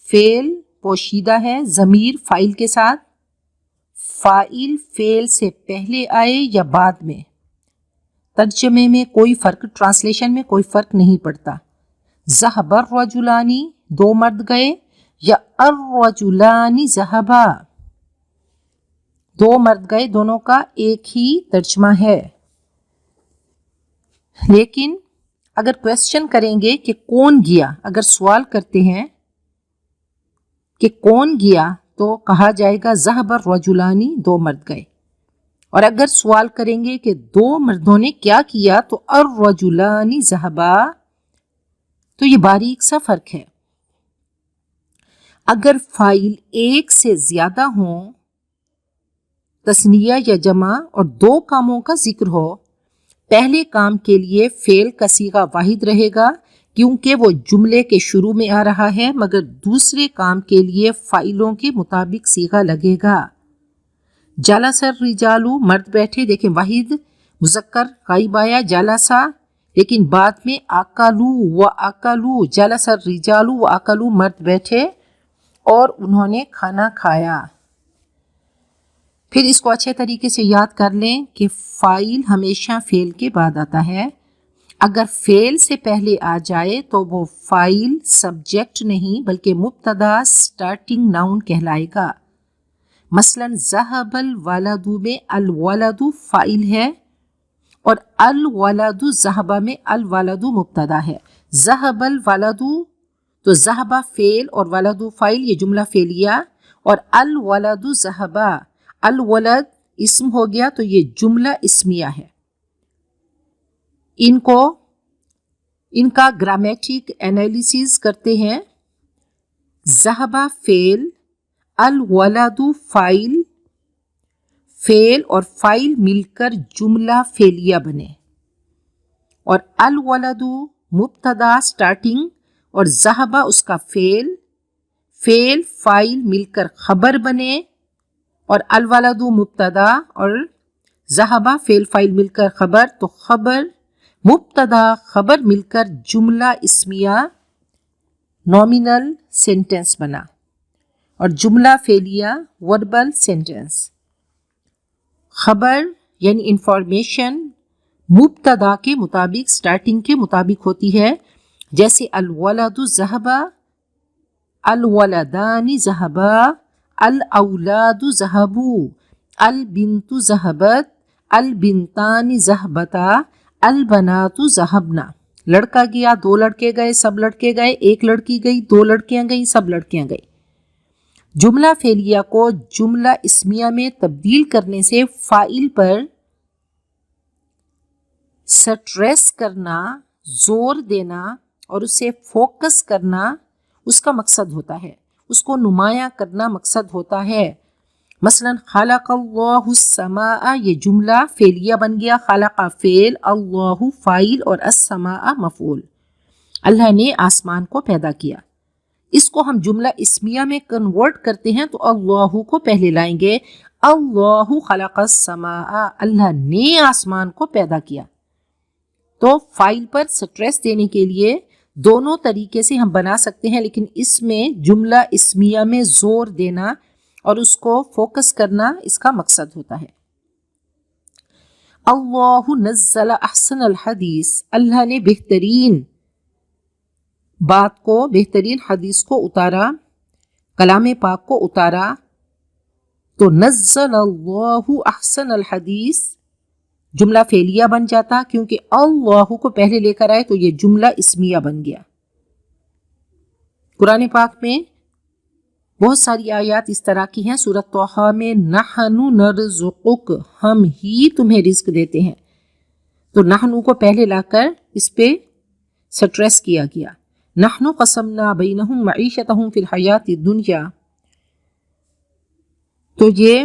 فعل پوشیدہ ہے ضمیر فاعل کے ساتھ، فاعل فعل سے پہلے آئے یا بعد میں، ترجمے میں کوئی فرق، ٹرانسلیشن میں کوئی فرق نہیں پڑتا۔ ذهب الرجلان، دو مرد گئے، یا الرجلان ذهبا، دو مرد گئے، دونوں کا ایک ہی ترجمہ ہے۔ لیکن اگر کویسچن کریں گے کہ کون گیا، اگر سوال کرتے ہیں کہ کون گیا تو کہا جائے گا ذهب الرجلان، دو مرد گئے، اور اگر سوال کریں گے کہ دو مردوں نے کیا کیا تو الرجلان ذهبا، تو یہ باریک سا فرق ہے۔ اگر فاعل ایک سے زیادہ ہوں، تثنیہ یا جمع، اور دو کاموں کا ذکر ہو، پہلے کام کے لیے فعل کا صیغہ واحد رہے گا کیونکہ وہ جملے کے شروع میں آ رہا ہے، مگر دوسرے کام کے لیے فاعلوں کے مطابق صیغہ لگے گا۔ جلس الرجال، مرد بیٹھے، دیکھیں واحد مذکر غائب آیا جلسا، لیکن بعد میں اکلوا و اکلوا، جلس الرجال و اکلوا، مرد بیٹھے اور انہوں نے کھانا کھایا۔ پھر اس کو اچھے طریقے سے یاد کر لیں کہ فاعل ہمیشہ فعل کے بعد آتا ہے، اگر فعل سے پہلے آ جائے تو وہ فاعل سبجیکٹ نہیں بلکہ مبتدا سٹارٹنگ ناؤن کہلائے گا۔ مثلا ذهب الولد میں الولد فاعل ہے اور الولد ذهب میں الولد مبتدا ہے۔ ذهب الولد تو ذهب فعل اور ولد فاعل، یہ جملہ فعلیہ، اور الولد ذهب، الولد اسم ہو گیا تو یہ جملہ اسمیہ ہے۔ ان کا گرامیٹک انالیسز کرتے ہیں۔ ذهب فعل، الولد فاعل، فعل اور فاعل مل کر جملہ فعلیہ بنے، اور الولد مبتدا سٹارٹنگ اور ذهب اس کا فعل، فعل فاعل مل کر خبر بنے، اور الولد مبتدا اور ذهب فعل فاعل مل کر خبر، تو خبر مبتدا خبر مل کر جملہ اسمیہ نومینل سینٹنس بنا، اور جملہ فعلیہ وربل سینٹنس۔ خبر یعنی انفارمیشن مبتدا کے مطابق سٹارٹنگ کے مطابق ہوتی ہے، جیسے الولد ذهب، الولدان ذهبا، الاولاد ذهبوا، البنت ذهبت، البنتان ذهبتا، البنات ذهبنا۔ لڑکا گیا، دو لڑکے گئے، سب لڑکے گئے، ایک لڑکی گئی، دو لڑکیاں گئیں، سب لڑکیاں گئی۔ جملہ فعلیہ کو جملہ اسمیہ میں تبدیل کرنے سے فاعل پر سٹریس کرنا، زور دینا اور اسے فوکس کرنا اس کا مقصد ہوتا ہے، اس کو نمایاں کرنا مقصد ہوتا ہے۔ مثلا خلق اللہ السماء، یہ جملہ فعلیہ بن گیا، خلق فعل، اللہ فاعل اور السماء مفعول۔ اللہ نے آسمان کو پیدا کیا۔ اس کو ہم جملہ اسمیہ میں کنورٹ کرتے ہیں تو اللہ کو پہلے لائیں گے، اللہ خلق السماء، اللہ نے آسمان کو پیدا کیا۔ تو فاعل پر سٹریس دینے کے لیے دونوں طریقے سے ہم بنا سکتے ہیں، لیکن اس میں جملہ اسمیہ میں زور دینا اور اس کو فوکس کرنا اس کا مقصد ہوتا ہے۔ اللہ نزل احسن الحدیث، اللہ نے بہترین بات کو، بہترین حدیث کو اتارا، کلام پاک کو اتارا۔ تو نزل اللہ احسن الحدیث جملہ فعلیہ بن جاتا، کیونکہ اللہ کو پہلے لے کر آئے تو یہ جملہ اسمیہ بن گیا۔ قرآن پاک میں بہت ساری آیات اس طرح کی ہیں۔ سورۃ طٰہٰ میں نحن نرزقک، ہم ہی تمہیں رزق دیتے ہیں، تو نحن کو پہلے لا کر اس پہ سٹریس کیا گیا۔ نحن قسمنا بینہم معیشتہم فی الحیات الدنیا، تو یہ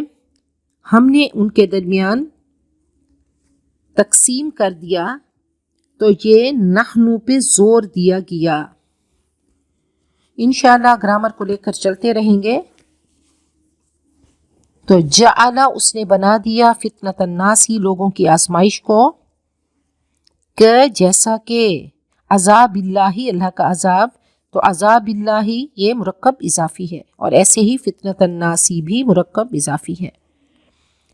ہم نے ان کے درمیان تقسیم کر دیا، تو یہ نحن پہ زور دیا گیا۔ انشاءاللہ گرامر کو لے کر چلتے رہیں گے۔ تو جعل، اس نے بنا دیا، فتنۃ الناس، لوگوں کی آزمائش کو، کہ جیسا کہ عذاب اللہ، اللہ کا عذاب، تو عذاب اللہ یہ مرکب اضافی ہے، اور ایسے ہی فتنۃ الناس بھی مرکب اضافی ہے۔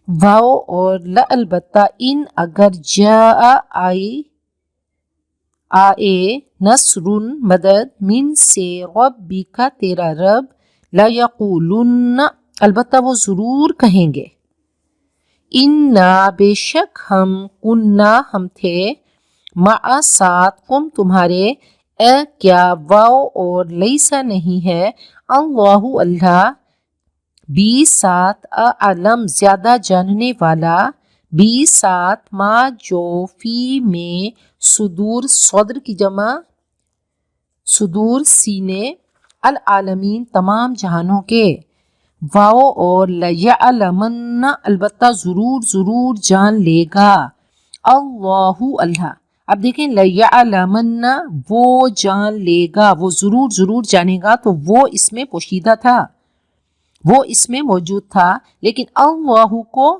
واو اور لا البتہ ان اگر جاء آئے نصر مدد من سے ربک تیرا رب، لیقولن البتہ وہ ضرور کہیں گے، انا بے شک ہم، کنا ہم تھے، مع ساتھ، کم تمہارے، کیا واو اور لیسا نہیں ہے، اللہ اللہ، بی ساتھ، اعلم زیادہ جاننے والا، بی ساتھ، ما جو فی میں، صدور، صدر کی جمع صدور سینے، العالمین تمام جہانوں کے، واو اور لیعلمن البتہ ضرور ضرور جان لے گا، اللہ اللہ۔ اب دیکھیں لیعلمن وہ جان لے گا، وہ ضرور ضرور جانے گا، تو وہ اس میں پوشیدہ تھا، وہ اس میں موجود تھا، لیکن اللہ کو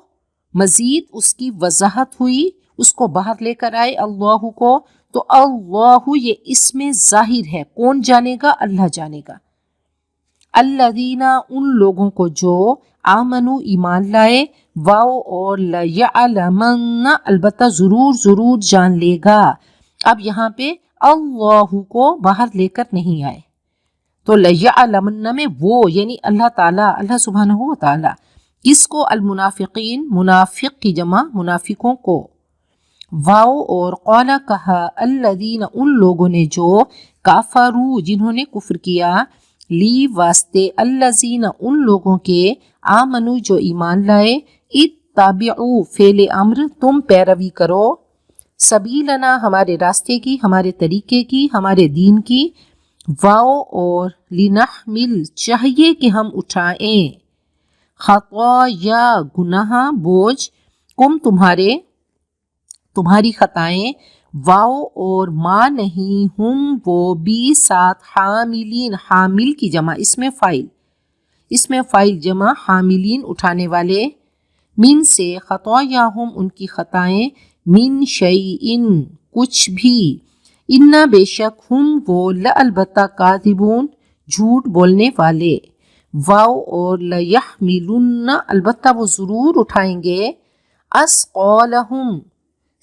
مزید اس کی وضاحت ہوئی، اس کو باہر لے کر آئے اللہ کو، تو اللہ یہ اس میں ظاہر ہے، کون جانے گا؟ اللہ جانے گا۔ الذین ان لوگوں کو جو آمنوا ایمان لائے، واو اور لیعلمن البتہ ضرور ضرور جان لے گا۔ اب یہاں پہ اللہ کو باہر لے کر نہیں آئے، تو لیعلمن میں وہ یعنی اللہ تعالیٰ، اللہ سبحانہ و تعالیٰ، کس کو؟ المنافقین، منافق کی جمع منافقوں کو۔ واو اور قال کہا، الذین ان لوگوں نے جو، کافروا جنہوں نے کفر کیا، لی واسطے، الذین ان لوگوں کے، آمنوا جو ایمان لائے، اتبعوا فعل امر تم پیروی کرو، سبیلنا ہمارے راستے کی، ہمارے طریقے کی، ہمارے دین کی، واو اور لنحمل چاہیے کہ ہم اٹھائیں، خطایا گناہ، بوجھ، کم تمہارے، تمہاری خطائیں، واو اور ما نہیں، ہم وہ بھی ساتھ، حاملین حامل کی جمع، اس میں فاعل جمع حاملین اٹھانے والے، من سے، خطایاہم ان کی خطائیں، من شیئن کچھ بھی، انا بے شک، ہم وہ، البتہ کاذبون جھوٹ بولنے والے، واو اور لیحملن البتہ وہ ضرور اٹھائیں گے، اثقالہم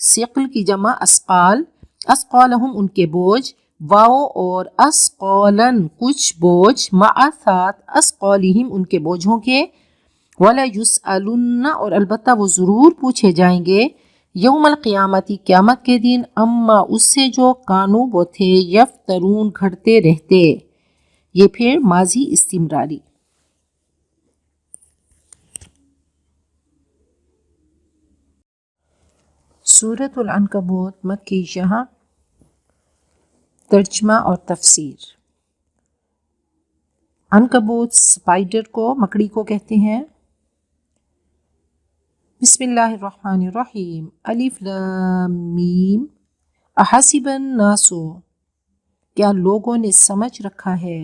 ثقل کی جمع اثقال، اثقالہم ان کے بوجھ، واو اور اثقالن کچھ بوجھ، مع ساتھ، اثقالہم ان کے بوجھوں کے، وَلَيُسْأَلُنَّ اور البتہ وہ ضرور پوچھے جائیں گے، یوم القیامتی قیامت کے دن، اما اس سے جو کانو وہ تھے، یفترون گھڑتے رہتے، یہ پھر ماضی استمراری۔ سورۃ العنکبوت مکی جہاں ترجمہ اور تفسیر۔ عنکبوت سپائڈر کو، مکڑی کو کہتے ہیں۔ بسم اللہ الرحمن الرحیم۔ الف لام میم۔ احسب الناس، کیا لوگوں نے سمجھ رکھا ہے،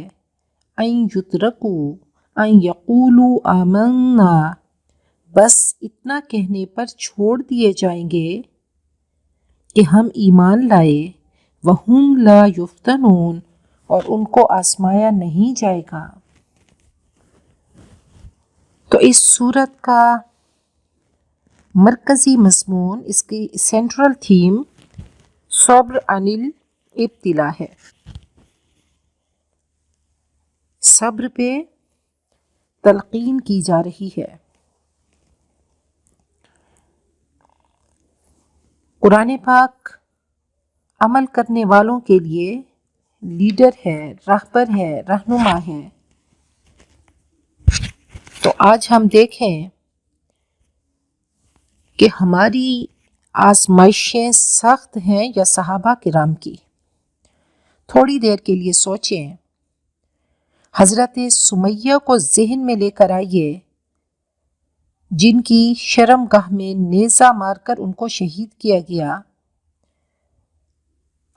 ان یترکوا ان یقولوا آمنا، بس اتنا کہنے پر چھوڑ دیے جائیں گے کہ ہم ایمان لائے، وہم لا یفتنون، اور ان کو آزمایا نہیں جائے گا۔ تو اس سورت کا مرکزی مضمون، اس کی سینٹرل تھیم صبر عن الابتلا ہے۔ صبر پہ تلقین کی جا رہی ہے۔ قرآن پاک عمل کرنے والوں کے لیے لیڈر ہے، راہبر ہے، رہنما ہے۔ تو آج ہم دیکھیں کہ ہماری آزمائشیں سخت ہیں یا صحابہ کرام کی۔ تھوڑی دیر کے لیے سوچیں، حضرت سمیہ کو ذہن میں لے کر آئیے، جن کی شرم گاہ میں نیزہ مار کر ان کو شہید کیا گیا۔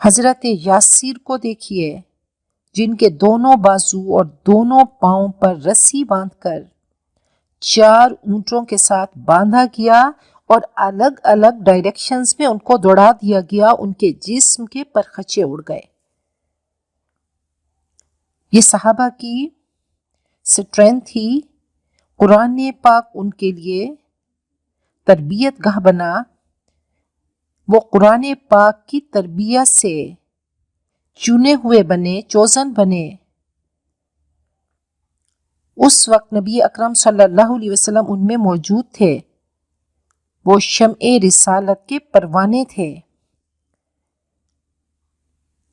حضرت یاسر کو دیکھیے، جن کے دونوں بازو اور دونوں پاؤں پر رسی باندھ کر 4 اونٹوں کے ساتھ باندھا گیا اور الگ الگ ڈائریکشنز میں ان کو دوڑا دیا گیا، ان کے جسم کے پرخچے اڑ گئے۔ یہ صحابہ کی سٹرینتھ تھی۔ قرآن پاک ان کے لیے تربیت گاہ بنا۔ وہ قرآن پاک کی تربیت سے چنے ہوئے بنے، چوزن بنے۔ اس وقت نبی اکرم صلی اللہ علیہ وسلم ان میں موجود تھے۔ وہ شمع رسالت کے پروانے تھے۔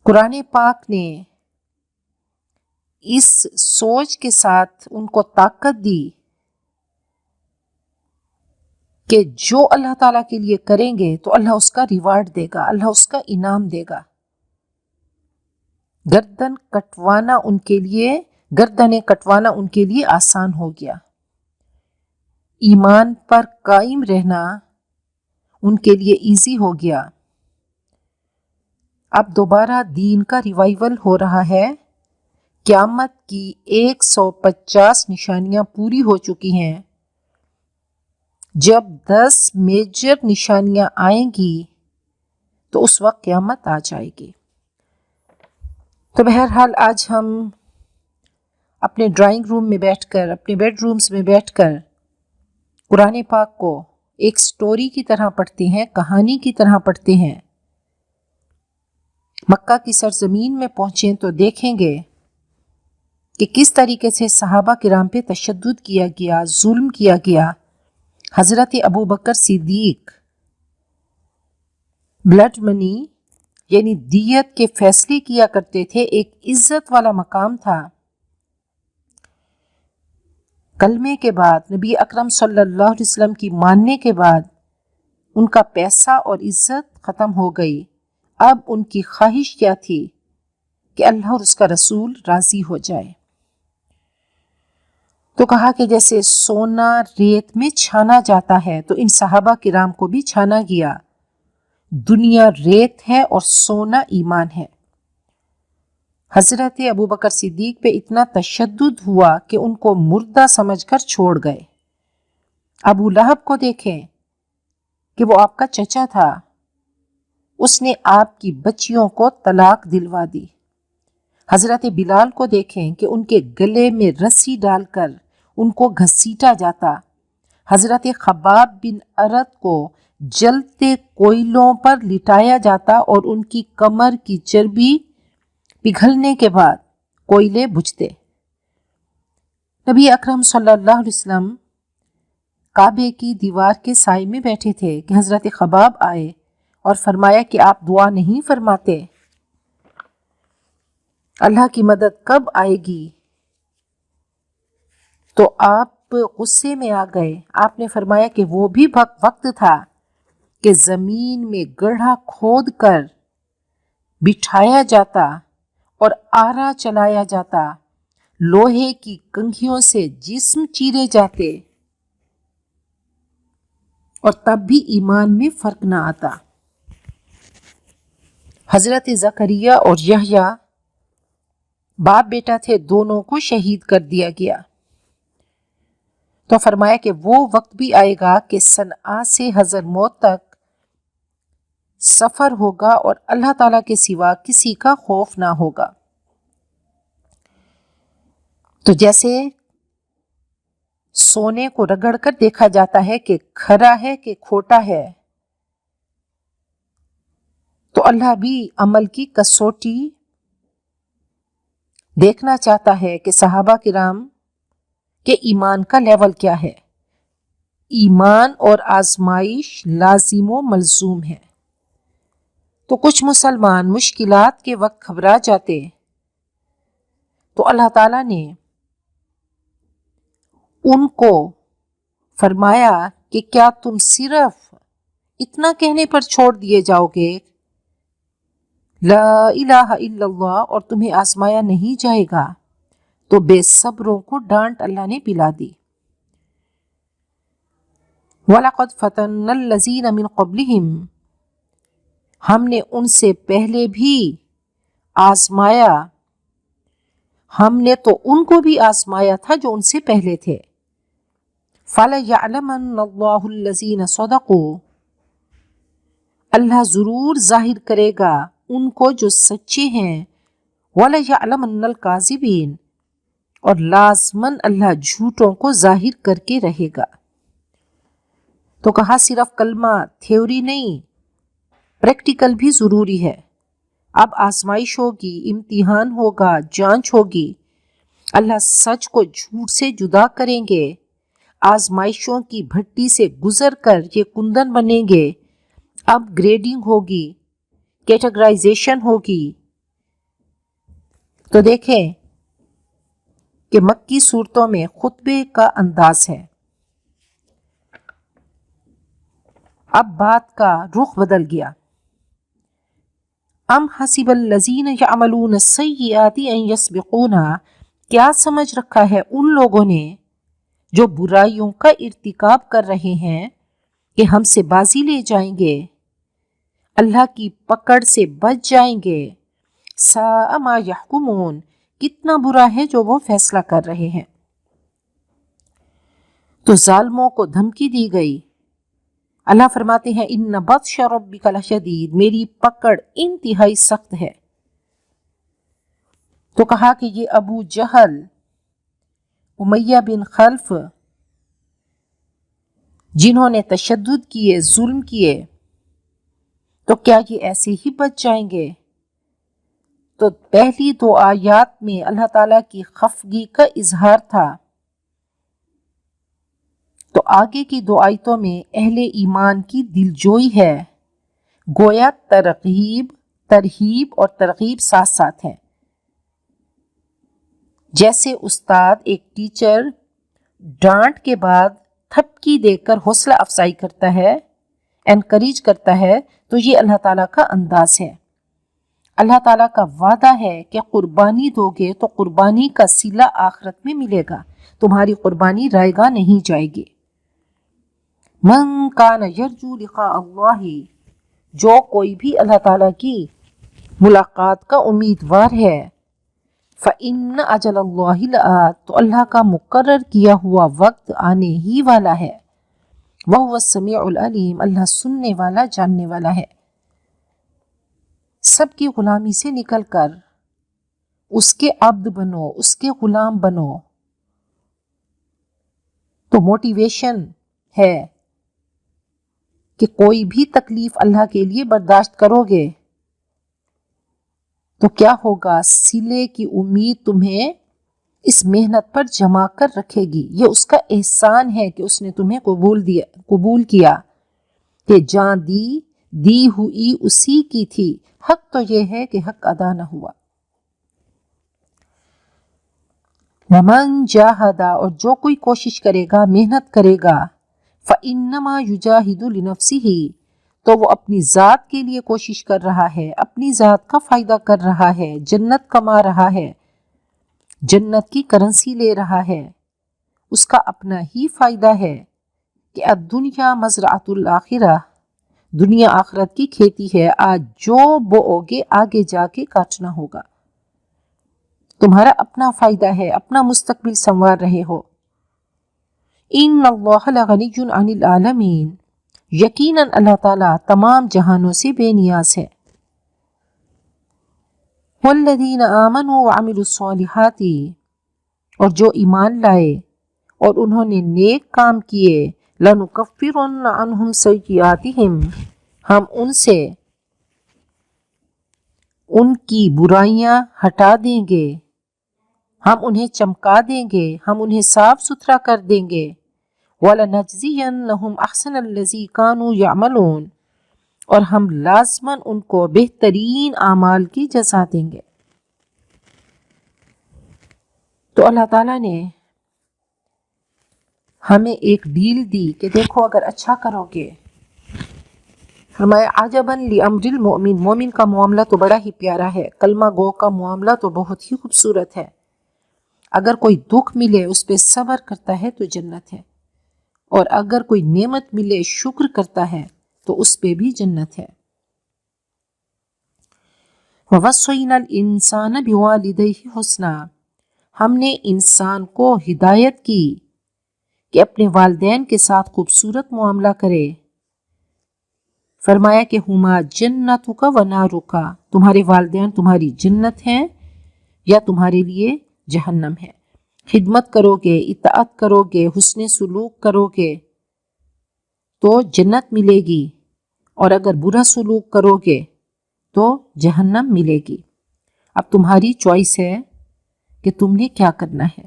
قرآن پاک نے اس سوچ کے ساتھ ان کو طاقت دی کہ جو اللہ تعالیٰ کے لیے کریں گے تو اللہ اس کا ریوارڈ دے گا، اللہ اس کا انعام دے گا۔ گردنیں کٹوانا ان کے لیے آسان ہو گیا۔ ایمان پر قائم رہنا ان کے لیے ایزی ہو گیا۔ اب دوبارہ دین کا ریوائیول ہو رہا ہے۔ قیامت کی 150 نشانیاں پوری ہو چکی ہیں۔ جب 10 میجر نشانیاں آئیں گی تو اس وقت قیامت آ جائے گی۔ تو بہرحال آج ہم اپنے ڈرائنگ روم میں بیٹھ کر، اپنے بیڈ رومز میں بیٹھ کر قرآن پاک کو ایک سٹوری کی طرح پڑھتے ہیں، کہانی کی طرح پڑھتے ہیں۔ مکہ کی سرزمین میں پہنچیں تو دیکھیں گے کہ کس طریقے سے صحابہ کرام پہ تشدد کیا گیا، ظلم کیا گیا۔ حضرت ابوبکر صدیق بلڈ منی یعنی دیت کے فیصلے کیا کرتے تھے، ایک عزت والا مقام تھا۔ کلمے کے بعد، نبی اکرم صلی اللہ علیہ وسلم کی ماننے کے بعد ان کا پیسہ اور عزت ختم ہو گئی۔ اب ان کی خواہش کیا تھی کہ اللہ اور اس کا رسول راضی ہو جائے۔ تو کہا کہ جیسے سونا ریت میں چھانا جاتا ہے تو ان صحابہ کرام کو بھی چھانا گیا۔ دنیا ریت ہے اور سونا ایمان ہے۔ حضرت ابوبکر صدیق پہ اتنا تشدد ہوا کہ ان کو مردہ سمجھ کر چھوڑ گئے۔ ابو لہب کو دیکھیں کہ وہ آپ کا چچا تھا، اس نے آپ کی بچیوں کو طلاق دلوا دی۔ حضرت بلال کو دیکھیں کہ ان کے گلے میں رسی ڈال کر ان کو گھسیٹا جاتا۔ حضرت خباب بن ارت کو جلتے کوئلوں پر لٹایا جاتا اور ان کی کمر کی چربی پگھلنے کے بعد کوئلے بجھتے۔ نبی اکرم صلی اللہ علیہ وسلم کعبے کی دیوار کے سائے میں بیٹھے تھے کہ حضرت خباب آئے اور فرمایا کہ آپ دعا نہیں فرماتے، اللہ کی مدد کب آئے گی؟ تو آپ غصے میں آ گئے۔ آپ نے فرمایا کہ وہ بھی وقت تھا کہ زمین میں گڑھا کھود کر بٹھایا جاتا اور آرا چلایا جاتا، لوہے کی کنگھیوں سے جسم چیرے جاتے، اور تب بھی ایمان میں فرق نہ آتا۔ حضرت زکریا اور یحییٰ باپ بیٹا تھے، دونوں کو شہید کر دیا گیا۔ تو فرمایا کہ وہ وقت بھی آئے گا کہ صنعاء سے حضر موت تک سفر ہوگا اور اللہ تعالیٰ کے سوا کسی کا خوف نہ ہوگا۔ تو جیسے سونے کو رگڑ کر دیکھا جاتا ہے کہ کھرا ہے کہ کھوٹا ہے، تو اللہ بھی عمل کی کسوٹی دیکھنا چاہتا ہے کہ صحابہ کرام کے ایمان کا لیول کیا ہے۔ ایمان اور آزمائش لازم و ملزوم ہے۔ تو کچھ مسلمان مشکلات کے وقت گھبرا جاتے، تو اللہ تعالیٰ نے ان کو فرمایا کہ کیا تم صرف اتنا کہنے پر چھوڑ دیے جاؤ گے، لا الہ الا اللہ، اور تمہیں آزمایا نہیں جائے گا؟ تو بے صبروں کو ڈانٹ اللہ نے پلا دی۔ وَلَقَدْ فَتَنَّا الَّذِينَ مِن قَبْلِهِمْ، ہم نے ان سے پہلے بھی آزمایا، ہم نے تو ان کو بھی آزمایا تھا جو ان سے پہلے تھے۔ فَلَيَعْلَمَنَّ اللَّهُ الَّذِينَ صَدَقُوا، اللہ ضرور ظاہر کرے گا ان کو جو سچے ہیں، وَلَيَعْلَمَنَّ الْكَاذِبِينَ، اور لازماً اللہ جھوٹوں کو ظاہر کر کے رہے گا۔ تو کہا صرف کلمہ تھیوری نہیں، پریکٹیکل بھی ضروری ہے۔ اب آزمائش ہوگی، امتحان ہوگا، جانچ ہوگی، اللہ سچ کو جھوٹ سے جدا کریں گے، آزمائشوں کی بھٹی سے گزر کر یہ کندن بنیں گے، اب گریڈنگ ہوگی، کیٹیگرائزیشن ہوگی۔ تو دیکھیں کہ مکی صورتوں میں خطبے کا انداز ہے۔ اب بات کا رخ بدل گیا۔ ام حسب الذین یعملون السیئات ان یسبقونا، کیا سمجھ رکھا ہے ان لوگوں نے جو برائیوں کا ارتکاب کر رہے ہیں کہ ہم سے بازی لے جائیں گے، اللہ کی پکڑ سے بچ جائیں گے۔ ساء ما یحکمون، کتنا برا ہے جو وہ فیصلہ کر رہے ہیں۔ تو ظالموں کو دھمکی دی گئی۔ اللہ فرماتے ہیں ان بطش ربک لشدید، میری پکڑ انتہائی سخت ہے۔ تو کہا کہ یہ ابو جہل، امیہ بن خلف، جنہوں نے تشدد کیے، ظلم کیے، تو کیا یہ ایسے ہی بچ جائیں گے؟ تو پہلی دو آیات میں اللہ تعالیٰ کی خفگی کا اظہار تھا، تو آگے کی دو آیتوں میں اہل ایمان کی دلجوئی ہے، گویا ترہیب اور ترغیب ساتھ ساتھ ہیں۔ جیسے استاد ایک ٹیچر ڈانٹ کے بعد تھپکی دے کر حوصلہ افزائی کرتا ہے، انکریج کرتا ہے، تو یہ اللہ تعالیٰ کا انداز ہے۔ اللہ تعالیٰ کا وعدہ ہے کہ قربانی دو گے تو قربانی کا صلہ آخرت میں ملے گا، تمہاری قربانی رائے گاہ نہیں جائے گی۔ من کان یرجو لقاء اللہ، جو کوئی بھی اللہ تعالیٰ کی ملاقات کا امیدوار ہے، فإن اجل اللہ لآت، تو اللہ کا مقرر کیا ہوا وقت آنے ہی والا ہے۔ وہو السمیع العلیم، اللہ سننے والا، جاننے والا ہے۔ سب کی غلامی سے نکل کر اس کے عبد بنو، اس کے غلام بنو۔ تو موٹیویشن ہے کہ کوئی بھی تکلیف اللہ کے لیے برداشت کرو گے تو کیا ہوگا، صلے کی امید تمہیں اس محنت پر جما کر رکھے گی۔ یہ اس کا احسان ہے کہ اس نے تمہیں قبول کیا، کہ جان دی ہوئی اسی کی تھی، حق تو یہ ہے کہ حق ادا نہ ہوا۔ وَمَن جَاهَدَ، اور جو کوئی کوشش کرے گا، محنت کرے گا، فَإِنَّمَا يُجَاهِدُ لِنَفْسِهِ، تو وہ اپنی ذات کے لیے کوشش کر رہا ہے، اپنی ذات کا فائدہ کر رہا ہے، جنت کما رہا ہے، جنت کی کرنسی لے رہا ہے، اس کا اپنا ہی فائدہ ہے کہ الدنیا مزرعۃ الآخرہ، دنیا آخرت کی کھیتی ہے، آج جو بو گے آگے جا کے کاٹنا ہوگا، تمہارا اپنا فائدہ ہے، اپنا مستقبل سنوار رہے ہو۔ ان اللہ لغنی عن العالمین، یقیناً اللہ تعالیٰ تمام جہانوں سے بے نیاز ہے۔ والذین آمنوا وعملوا الصالحات، اور جو ایمان لائے اور انہوں نے نیک کام کیے، لنکفرن عنہم سیئاتہم، ہم ان سے ان کی برائیاں ہٹا دیں گے، ہم انہیں چمکا دیں گے، ہم انہیں صاف ستھرا کر دیں گے۔ وَلَنَجْزِيَنَّهُمْ أَحْسَنَ الَّذِي كَانُوا يَعْمَلُونَ، اور ہم لازماً ان کو بہترین اعمال کی جزا دیں گے۔ تو اللہ تعالیٰ نے ہمیں ایک ڈیل دی کہ دیکھو اگر اچھا کرو گے، فرمایا عجباً لِأَمْرِ الْمُؤْمِنِ، مومن کا معاملہ تو بڑا ہی پیارا ہے، کلمہ گو کا معاملہ تو بہت ہی خوبصورت ہے۔ اگر کوئی دکھ ملے اس پہ صبر کرتا ہے تو جنت ہے، اور اگر کوئی نعمت ملے شکر کرتا ہے تو اس پہ بھی جنت ہے۔ وَوَصَّيْنَا الْإِنسَانَ بِوَالِدَيْهِ حُسْنًا، ہم نے انسان کو ہدایت کی کہ اپنے والدین کے ساتھ خوبصورت معاملہ کرے۔ فرمایا کہ ہما جنتک و نارک، تمہارے والدین تمہاری جنت ہیں یا تمہارے لیے جہنم ہے۔ خدمت کرو گے، اطاعت کرو گے، حسن سلوک کرو گے تو جنت ملے گی، اور اگر برا سلوک کرو گے تو جہنم ملے گی۔ اب تمہاری چوائس ہے کہ تم نے کیا کرنا ہے،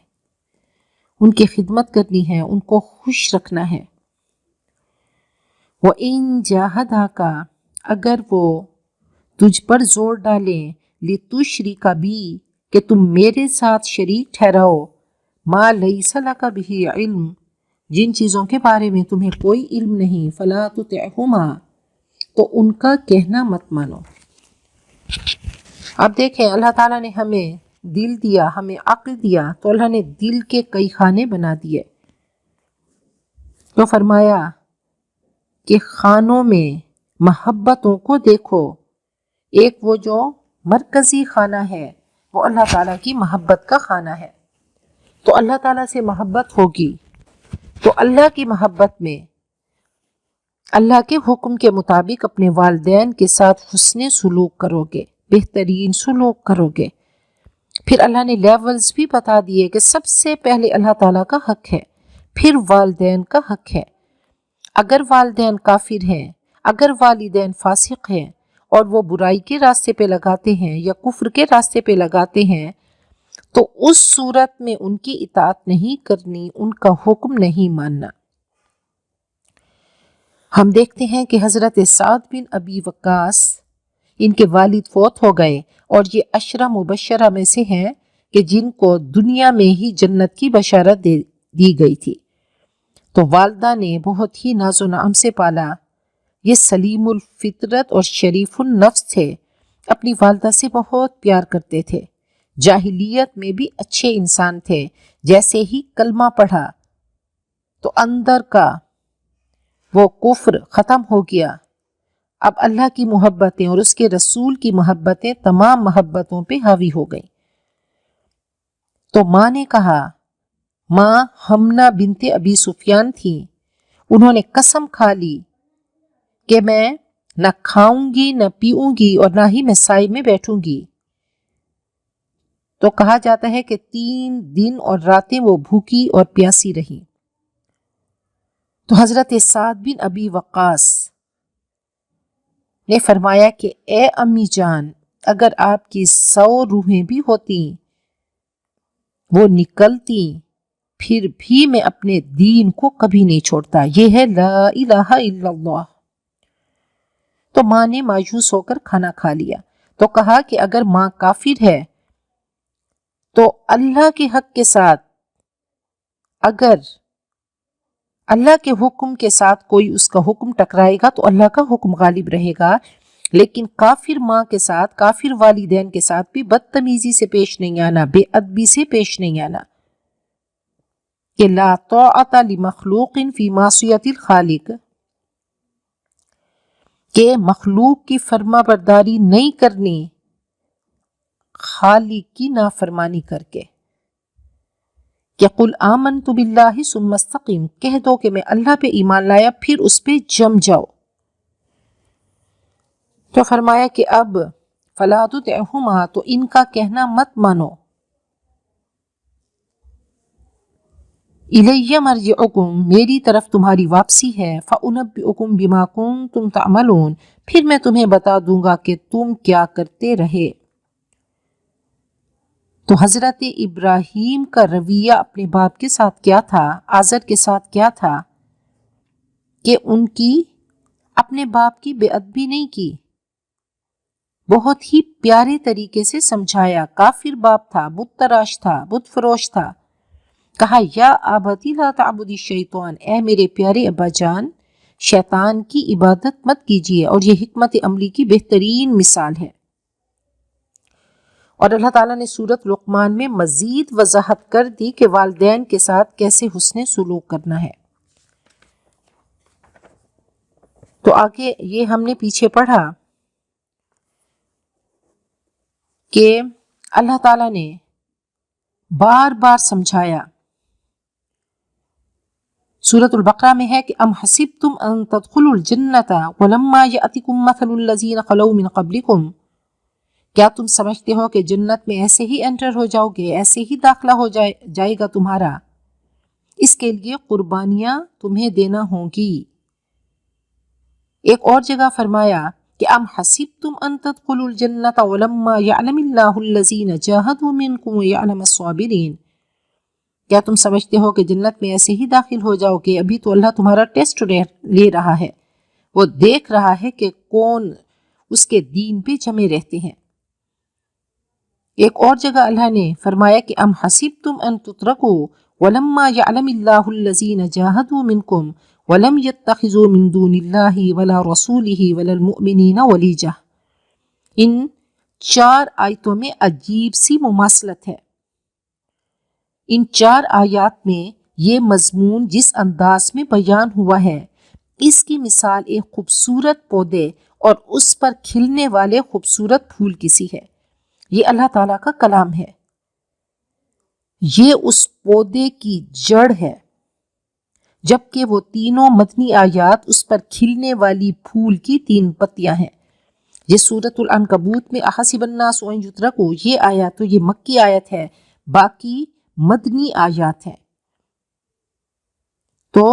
ان کی خدمت کرنی ہے، ان کو خوش رکھنا ہے۔ وَإِن جَاهَدَاكَ، اگر وہ تجھ پر زور ڈالیں، لِتُشْرِكَ بِی، کہ تم میرے ساتھ شریک ٹھہراؤ، مَا لَيْسَ لَكَ بِهِ علم، جن چیزوں کے بارے میں تمہیں کوئی علم نہیں، فَلَا تُطِعْهُمَا، تو ان کا کہنا مت مانو۔ اب دیکھیں اللہ تعالیٰ نے ہمیں دل دیا، ہمیں عقل دیا، تو اللہ نے دل کے کئی خانے بنا دیے۔ تو فرمایا کہ خانوں میں محبتوں کو دیکھو، ایک وہ جو مرکزی خانہ ہے وہ اللہ تعالیٰ کی محبت کا خانہ ہے، تو اللہ تعالیٰ سے محبت ہوگی تو اللہ کی محبت میں اللہ کے حکم کے مطابق اپنے والدین کے ساتھ حسن سلوک کرو گے، بہترین سلوک کرو گے۔ پھر اللہ نے لیولز بھی بتا دیے کہ سب سے پہلے اللہ تعالیٰ کا حق ہے، پھر والدین کا حق ہے۔ اگر والدین کافر ہیں، اگر والدین فاسق ہیں اور وہ برائی کے راستے پہ لگاتے ہیں یا کفر کے راستے پہ لگاتے ہیں، تو اس صورت میں ان کی اطاعت نہیں کرنی، ان کا حکم نہیں ماننا۔ ہم دیکھتے ہیں کہ حضرت سعد بن ابی وقاص، ان کے والد فوت ہو گئے، اور یہ عشرہ مبشرہ میں سے ہیں کہ جن کو دنیا میں ہی جنت کی بشارت دی گئی تھی۔ تو والدہ نے بہت ہی ناز و نعم سے پالا، یہ سلیم الفطرت اور شریف النفس تھے، اپنی والدہ سے بہت پیار کرتے تھے، جاہلیت میں بھی اچھے انسان تھے، جیسے ہی کلمہ پڑھا تو اندر کا وہ کفر ختم ہو گیا، اب اللہ کی محبتیں اور اس کے رسول کی محبتیں تمام محبتوں پہ حاوی ہو گئیں۔ تو ماں نے کہا، ماں حمنہ بنت ابی سفیان تھیں، انہوں نے قسم کھا لی کہ میں نہ کھاؤں گی نہ پیوں گی اور نہ ہی میں سائے میں بیٹھوں گی۔ تو کہا جاتا ہے کہ 3 دن اور راتیں وہ بھوکی اور پیاسی رہیں۔ تو حضرت سعد بن ابی وقاص نے فرمایا کہ اے امی جان، اگر آپ کی 100 روحیں بھی ہوتی وہ نکلتی پھر بھی میں اپنے دین کو کبھی نہیں چھوڑتا، یہ ہے لا الہ الا اللہ۔ تو ماں نے مایوس ہو کر کھانا کھا لیا، تو کہا کہ اگر ماں کافر ہے تو اللہ کے حق کے ساتھ اگر اللہ کے حکم کے ساتھ کوئی اس کا حکم ٹکرائے گا تو اللہ کا حکم غالب رہے گا، لیکن کافر ماں کے ساتھ، کافر والدین کے ساتھ بھی بدتمیزی سے پیش نہیں آنا، بے ادبی سے پیش نہیں آنا، کہ لا طاعت لمخلوق فی معصیت الخالق، کہ مخلوق کی فرما برداری نہیں کرنی خالق کی نافرمانی کر کے، کہ قل آمنت باللہ ثم استقم، کہہ دو کہ میں اللہ پہ ایمان لایا پھر اس پہ جم جاؤ۔ تو فرمایا کہ اب فلا تطعہما، تو ان کا کہنا مت مانو، الیہ مرجعکم، میری طرف تمہاری واپسی ہے، فانبئکم بما کنتم تعملون، پھر میں تمہیں بتا دوں گا کہ تم کیا کرتے رہے۔ تو حضرت ابراہیم کا رویہ اپنے باپ کے ساتھ کیا تھا، آزر کے ساتھ کیا تھا، کہ ان کی اپنے باپ کی بے ادبی نہیں کی، بہت ہی پیارے طریقے سے سمجھایا۔ کافر باپ تھا، بت تراش تھا، بت فروش تھا، کہا یا آبتی لا تعبد الشیطان، اے میرے پیارے ابا جان، شیطان کی عبادت مت کیجیے، اور یہ حکمت عملی کی بہترین مثال ہے۔ اور اللہ تعالیٰ نے سورۃ لقمان میں مزید وضاحت کر دی کہ والدین کے ساتھ کیسے حسن سلوک کرنا ہے۔ تو آگے یہ ہم نے پیچھے پڑھا کہ اللہ تعالیٰ نے بار بار سمجھایا، سورۃ البقرہ میں ہے کہ ام حسبتم ان تدخلوا الجنۃ ولما یأتکم مثل الذین خلو من قبلکم، کیا تم سمجھتے ہو کہ جنت میں ایسے ہی انٹر ہو جاؤ گے، ایسے ہی داخلہ ہو جائے گا تمہارا؟ اس کے لیے قربانیاں تمہیں دینا ہوں گی۔ ایک اور جگہ فرمایا کہ ام حسبتم ان تدخلوا الجنۃ ولما یعلم اللہ الذین جاہدوا منکم ویعلم الصابرین، کیا تم سمجھتے ہو کہ جنت میں ایسے ہی داخل ہو جاؤ گے؟ ابھی تو اللہ تمہارا ٹیسٹ لے رہا ہے، وہ دیکھ رہا ہے کہ کون اس کے دین پہ جمے رہتے ہیں۔ ایک اور جگہ اللہ نے فرمایا کہ ام حسبتم ان تترکوا ولما یعلم اللہ الذین جاہدوا منکم ولم یتخذوا من دون اللہ ولا رسولہ ولا المؤمنین ولیجہ۔ ان 4 آیتوں میں عجیب سی مماثلت ہے۔ ان 4 آیات میں یہ مضمون جس انداز میں بیان ہوا ہے، اس کی مثال ایک خوبصورت پودے اور اس پر کھلنے والے خوبصورت پھول کی سی ہے۔ یہ اللہ تعالیٰ کا کلام ہے، یہ اس پودے کی جڑ ہے، جبکہ وہ تینوں مدنی آیات اس پر کھلنے والی پھول کی 3 پتیاں ہیں۔ یہ سورۃ العنکبوت میں احسب الناس ان یترکوا، یہ آیات تو یہ مکی آیت ہے، باقی مدنی آیات ہیں۔ تو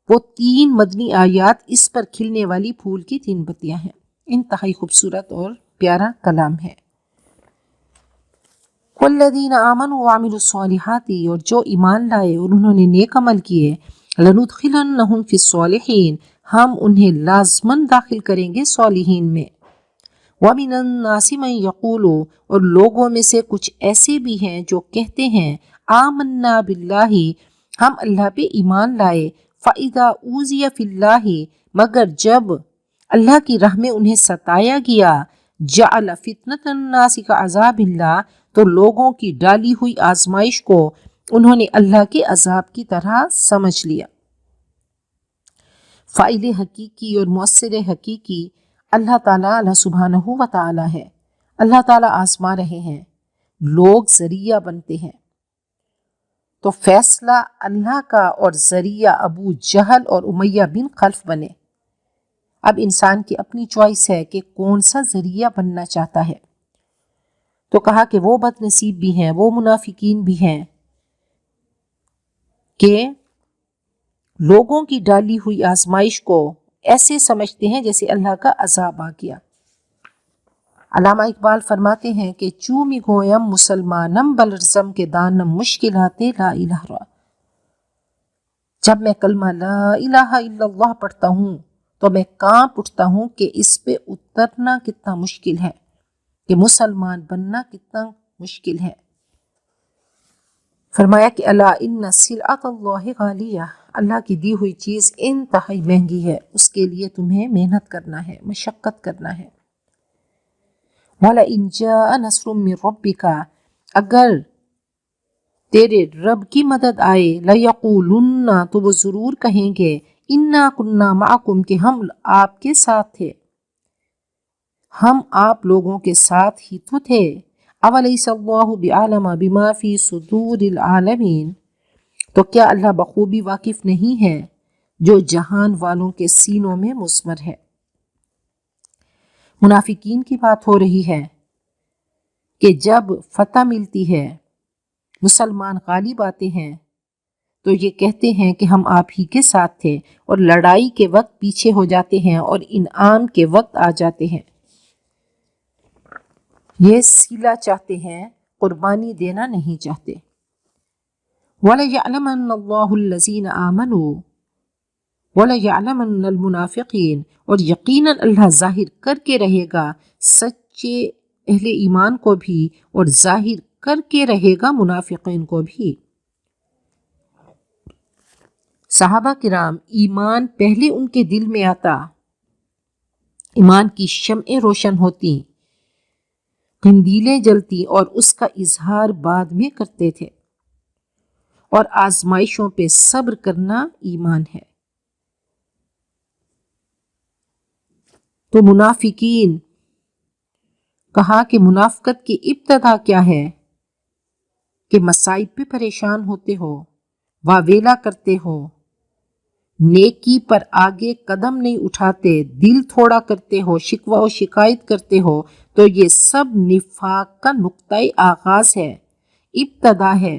وہ 3 مدنی آیات اس پر کھلنے والی پھول کی 3 پتیاں ہیں۔ انتہائی خوبصورت اور پیارا کلام ہے۔ والذین آمنوا وعملوا الصالحات، اور جو ایمان لائے اور انہوں نے نیک عمل کیے، لندخلنہم فی الصالحین، ہم انہیں لازماً داخل کریں گے صالحین میں۔ ومن الناس من یقول، اور لوگوں میں سے کچھ ایسے بھی ہیں جو کہتے ہیں آمنا باللہ، ہم اللہ پہ ایمان لائے، فاذا اوذی فی اللہ، مگر جب اللہ کی راہ میں انہیں ستایا گیا، جعل فتنۃ الناس کعذاب اللہ، تو لوگوں کی ڈالی ہوئی آزمائش کو انہوں نے اللہ کے عذاب کی طرح سمجھ لیا۔ فاعل حقیقی اور مؤثر حقیقی اللہ تعالیٰ، اللہ سبحانہ و تعالیٰ ہے۔ اللہ تعالیٰ آزما رہے ہیں، لوگ ذریعہ بنتے ہیں، تو فیصلہ اللہ کا، اور ذریعہ ابو جہل اور امیہ بن خلف بنے۔ اب انسان کی اپنی چوائس ہے کہ کون سا ذریعہ بننا چاہتا ہے۔ تو کہا کہ وہ بد نصیب بھی ہیں، وہ منافقین بھی ہیں کہ لوگوں کی ڈالی ہوئی آزمائش کو ایسے سمجھتے ہیں جیسے اللہ کا عذاب آ گیا۔ علامہ اقبال فرماتے ہیں کہ چومی گویم مسلمانم بلرزم کے دانم مشکلات لا الہ را، جب میں کلمہ لا الہ الا اللہ پڑھتا ہوں تو میں کانپ اٹھتا ہوں کہ اس پہ اترنا کتنا مشکل ہے، کہ مسلمان بننا کتنا مشکل ہے۔ فرمایا کہ الا ان سلعۃ اللہ غالیہ، اللہ کی دی ہوئی چیز انتہائی مہنگی ہے، اس کے لیے تمہیں محنت کرنا ہے، مشقت کرنا ہے۔ وَلَئِن جَاءَ نَصْرٌ مِّن رَّبِّكَ، اگر تیرے رب کی مدد آئے، لَيَقُولُنَّ، تو وہ ضرور کہیں گے، اِنَّا كُنَّا مَعَكُمْ، کہ ہم آپ کے ساتھ تھے، ہم آپ لوگوں کے ساتھ ہی تو تھے۔ أَوَلَيْسَ اللَّهُ بِأَعْلَمَ بِمَا فِي صُدُورِ الْعَالَمِينَ، تو کیا اللہ بخوبی واقف نہیں ہے جو جہان والوں کے سینوں میں مضمر ہے۔ منافقین کی بات ہو رہی ہے کہ جب فتح ملتی ہے، مسلمان غالب آتے ہیں، تو یہ کہتے ہیں کہ ہم آپ ہی کے ساتھ تھے، اور لڑائی کے وقت پیچھے ہو جاتے ہیں اور انعام کے وقت آ جاتے ہیں۔ یہ صلہ چاہتے ہیں، قربانی دینا نہیں چاہتے۔ وَلَيَعْلَمَنَّ اللَّهُ الَّذِينَ آمَنُوا وَلَيَعْلَمَنَّ الْمُنَافِقِينَ، اور یقیناً اللہ ظاہر کر کے رہے گا سچے اہل ایمان کو بھی، اور ظاہر کر کے رہے گا منافقین کو بھی۔ صحابہ کرام، ایمان پہلے ان کے دل میں آتا، ایمان کی شمعیں روشن ہوتی، قندیلیں جلتی، اور اس کا اظہار بعد میں کرتے تھے، اور آزمائشوں پہ صبر کرنا ایمان ہے۔ تو منافقین، کہا کہ منافقت کی ابتدا کیا ہے کہ مصائب پہ پریشان ہوتے ہو، واویلا کرتے ہو، نیکی پر آگے قدم نہیں اٹھاتے، دل تھوڑا کرتے ہو، شکوہ و شکایت کرتے ہو، تو یہ سب نفاق کا نقطۂ آغاز ہے، ابتدا ہے۔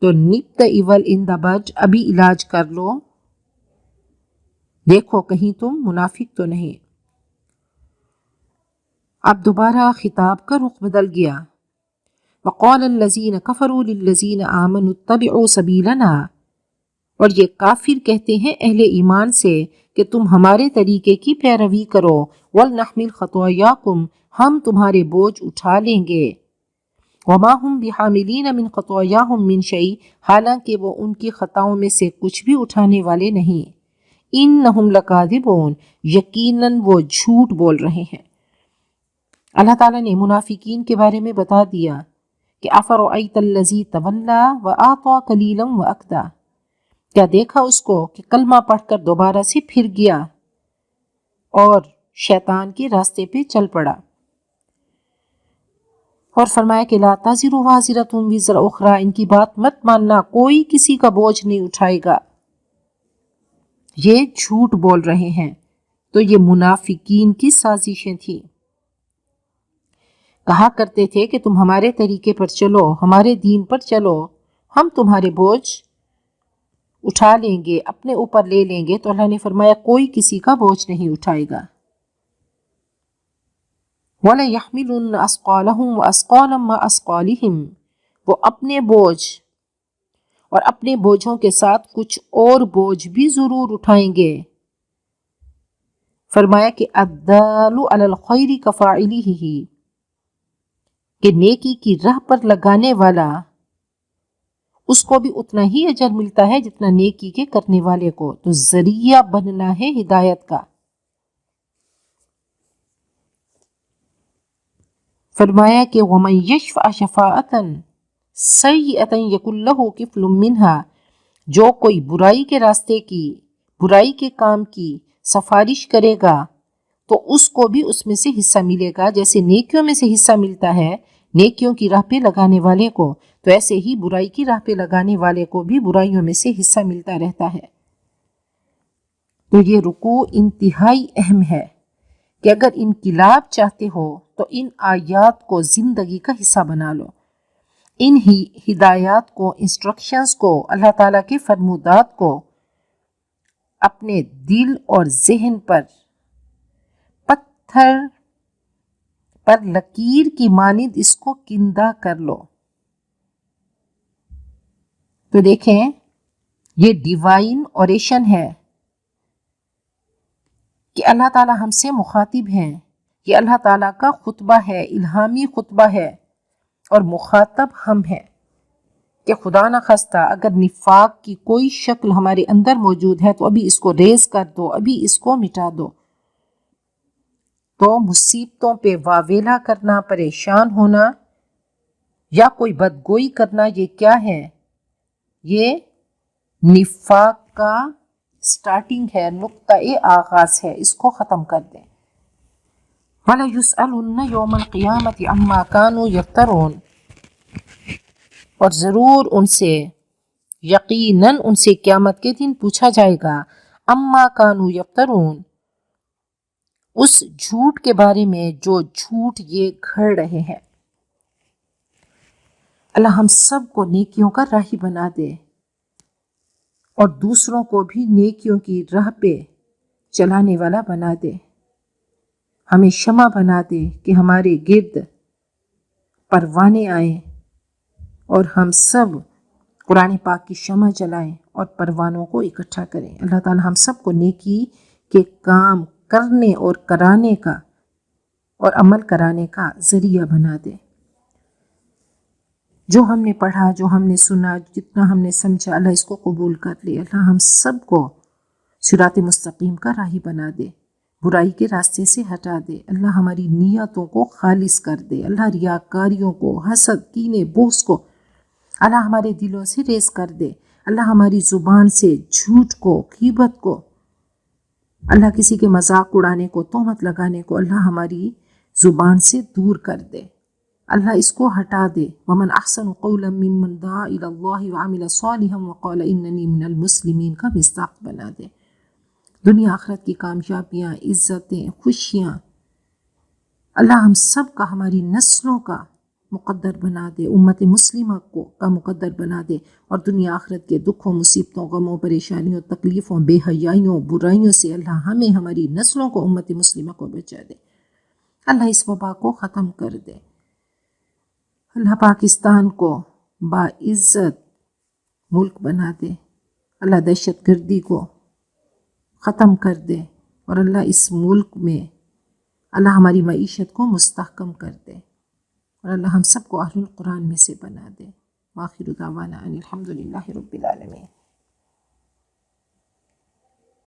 تو نبت اول ان دا بج، ابھی علاج کر لو، دیکھو کہیں تم منافق تو نہیں۔ اب دوبارہ خطاب کا رخ بدل گیا۔ وقال الذین کفروا للذین آمنوا اتبعوا سبیلنا، اور یہ کافر کہتے ہیں اہل ایمان سے کہ تم ہمارے طریقے کی پیروی کرو، وَلْنَحْمِلْ خَطَايَاكُمْ، ہم تمہارے بوجھ اٹھا لیں گے، وَمَا هُمْ بِحَامِلِينَ مِنْ خَطَايَاهُمْ مِنْ شَيْءٍ، حالانکہ وہ ان کی خطاؤں میں سے کچھ بھی اٹھانے والے نہیں۔ إِنَّهُمْ لَكَاذِبُونَ، یقیناً وہ جھوٹ بول رہے ہیں۔ اللہ تعالیٰ نے منافقین کے بارے میں بتا دیا کہ أَفَرَأَيْتَ الَّذِي تَوَلَّى وَأَعْطَى قَلِيلًا وَأَكْدَىٰ، کیا دیکھا اس کو کہ کلمہ پڑھ کر دوبارہ سے پھر گیا اور شیطان کے راستے پہ چل پڑا، اور فرمایا کہ لا تزر وازرۃ وزر اخرى، ان کی بات مت ماننا، کوئی کسی کا بوجھ نہیں اٹھائے گا۔ یہ جھوٹ بول رہے ہیں، تو یہ منافقین کی سازشیں تھیں۔ کہا کرتے تھے کہ تم ہمارے طریقے پر چلو، ہمارے دین پر چلو، ہم تمہارے بوجھ اٹھا لیں گے، اپنے اوپر لے لیں گے۔ تو اللہ نے فرمایا کوئی کسی کا بوجھ نہیں اٹھائے گا۔ وَلَيَحْمِلُنَّ أَثْقَالَهُمْ وَأَثْقَالًا مَّعَ أَثْقَالِهِمْ، وہ اپنے بوجھ اور اپنے بوجھوں کے ساتھ کچھ اور بوجھ بھی ضرور اٹھائیں گے۔ فرمایا کہ الدال علی الخیر کفاعلہ، کہ نیکی کی راہ پر لگانے والا اس کو بھی اتنا ہی اجر ملتا ہے جتنا نیکی کے کرنے والے کو۔ تو ذریعہ بننا ہے ہدایت کا۔ فرمایا کہ وَمَن يَشْفَعْ شَفَاعَةً سَيِّئَةً يَكُن لَّهُ كِفْلٌ مِّنْهَا، جو کوئی برائی کے راستے کی، برائی کے کام کی سفارش کرے گا تو اس کو بھی اس میں سے حصہ ملے گا، جیسے نیکیوں میں سے حصہ ملتا ہے نیکیوں کی راہ پہ لگانے والے کو، تو ایسے ہی برائی کی راہ پہ لگانے والے کو بھی برائیوں میں سے حصہ ملتا رہتا ہے۔ تو یہ رکوع انتہائی اہم ہے کہ اگر انقلاب چاہتے ہو تو ان آیات کو زندگی کا حصہ بنا لو، ان ہدایات کو، انسٹرکشنز کو، اللہ تعالیٰ کے فرمودات کو اپنے دل اور ذہن پر پتھر پر لکیر کی مانند اس کو کندہ کر لو۔ تو دیکھیں یہ ڈیوائن اوریشن ہے کہ اللہ تعالیٰ ہم سے مخاطب ہیں، یہ اللہ تعالیٰ کا خطبہ ہے، الہامی خطبہ ہے، اور مخاطب ہم ہیں۔ کہ خدا نخواستہ اگر نفاق کی کوئی شکل ہمارے اندر موجود ہے تو ابھی اس کو ریز کر دو، ابھی اس کو مٹا دو۔ تو مصیبتوں پہ واویلا کرنا، پریشان ہونا یا کوئی بدگوئی کرنا، یہ کیا ہے؟ یہ نفاق کا سٹارٹنگ ہے، نقطۂ آغاز ہے، اس کو ختم کر دیں۔ وَلَيُسْأَلُنَّ يَوْمَ الْقِيَامَةِ عَمَّا كَانُوا يَفْتَرُونَ، اور ضرور ان سے، یقیناً ان سے قیامت کے دن پوچھا جائے گا، اما کانوا یفترون، اس جھوٹ کے بارے میں جو جھوٹ یہ گھڑ رہے ہیں۔ اللہ ہم سب کو نیکیوں کا راہی بنا دے اور دوسروں کو بھی نیکیوں کی راہ پہ چلانے والا بنا دے، ہمیں شمع بنا دے کہ ہمارے گرد پروانے آئیں اور ہم سب قرآن پاک کی شمع جلائیں اور پروانوں کو اکٹھا کریں۔ اللہ تعالی ہم سب کو نیکی کے کام کرنے اور کرانے کا اور عمل کرانے کا ذریعہ بنا دے۔ جو ہم نے پڑھا، جو ہم نے سنا، جتنا ہم نے سمجھا، اللہ اس کو قبول کر لے۔ اللہ ہم سب کو صراط مستقیم کا راہی بنا دے، برائی کے راستے سے ہٹا دے۔ اللہ ہماری نیتوں کو خالص کر دے۔ اللہ ریاکاریوں کو، حسد، کینے، بغض کو اللہ ہمارے دلوں سے ریز کر دے۔ اللہ ہماری زبان سے جھوٹ کو، غیبت کو، اللہ کسی کے مذاق اڑانے کو، تہمت لگانے کو اللہ ہماری زبان سے دور کر دے۔ اللہ اس کو ہٹا دے۔ وَمَنْ أَحْسَنُ قَوْلًا مِّمَّنْ دَعَا إِلَى اللَّهِ وَعَمِلَ صَالِحًا وَقَالَ إِنَّنِي مِنَ الْمُسْلِمِينَ کا مصداق بنا دے۔ دنیا آخرت کی کامیابیاں، عزتیں، خوشیاں اللہ ہم سب کا، ہماری نسلوں کا مقدر بنا دے، امت مسلمہ کا مقدر بنا دے، اور دنیا آخرت کے دکھوں، مصیبتوں، غموں، پریشانیوں، تکلیفوں، بے حیائیوں، برائیوں سے اللہ ہمیں، ہماری نسلوں کو، امت مسلمہ کو بچا دے۔ اللہ اس وبا کو ختم کر دے۔ اللہ پاکستان کو باعزت ملک بنا دے۔ اللہ دہشت گردی کو ختم کر دے، اور اللہ اس ملک میں اللہ ہماری معیشت کو مستحکم کر دے، اور اللہ ہم سب کو اہل القرآن میں سے بنا دے۔ وآخر دعوانا ان الحمد للہ رب العالمین۔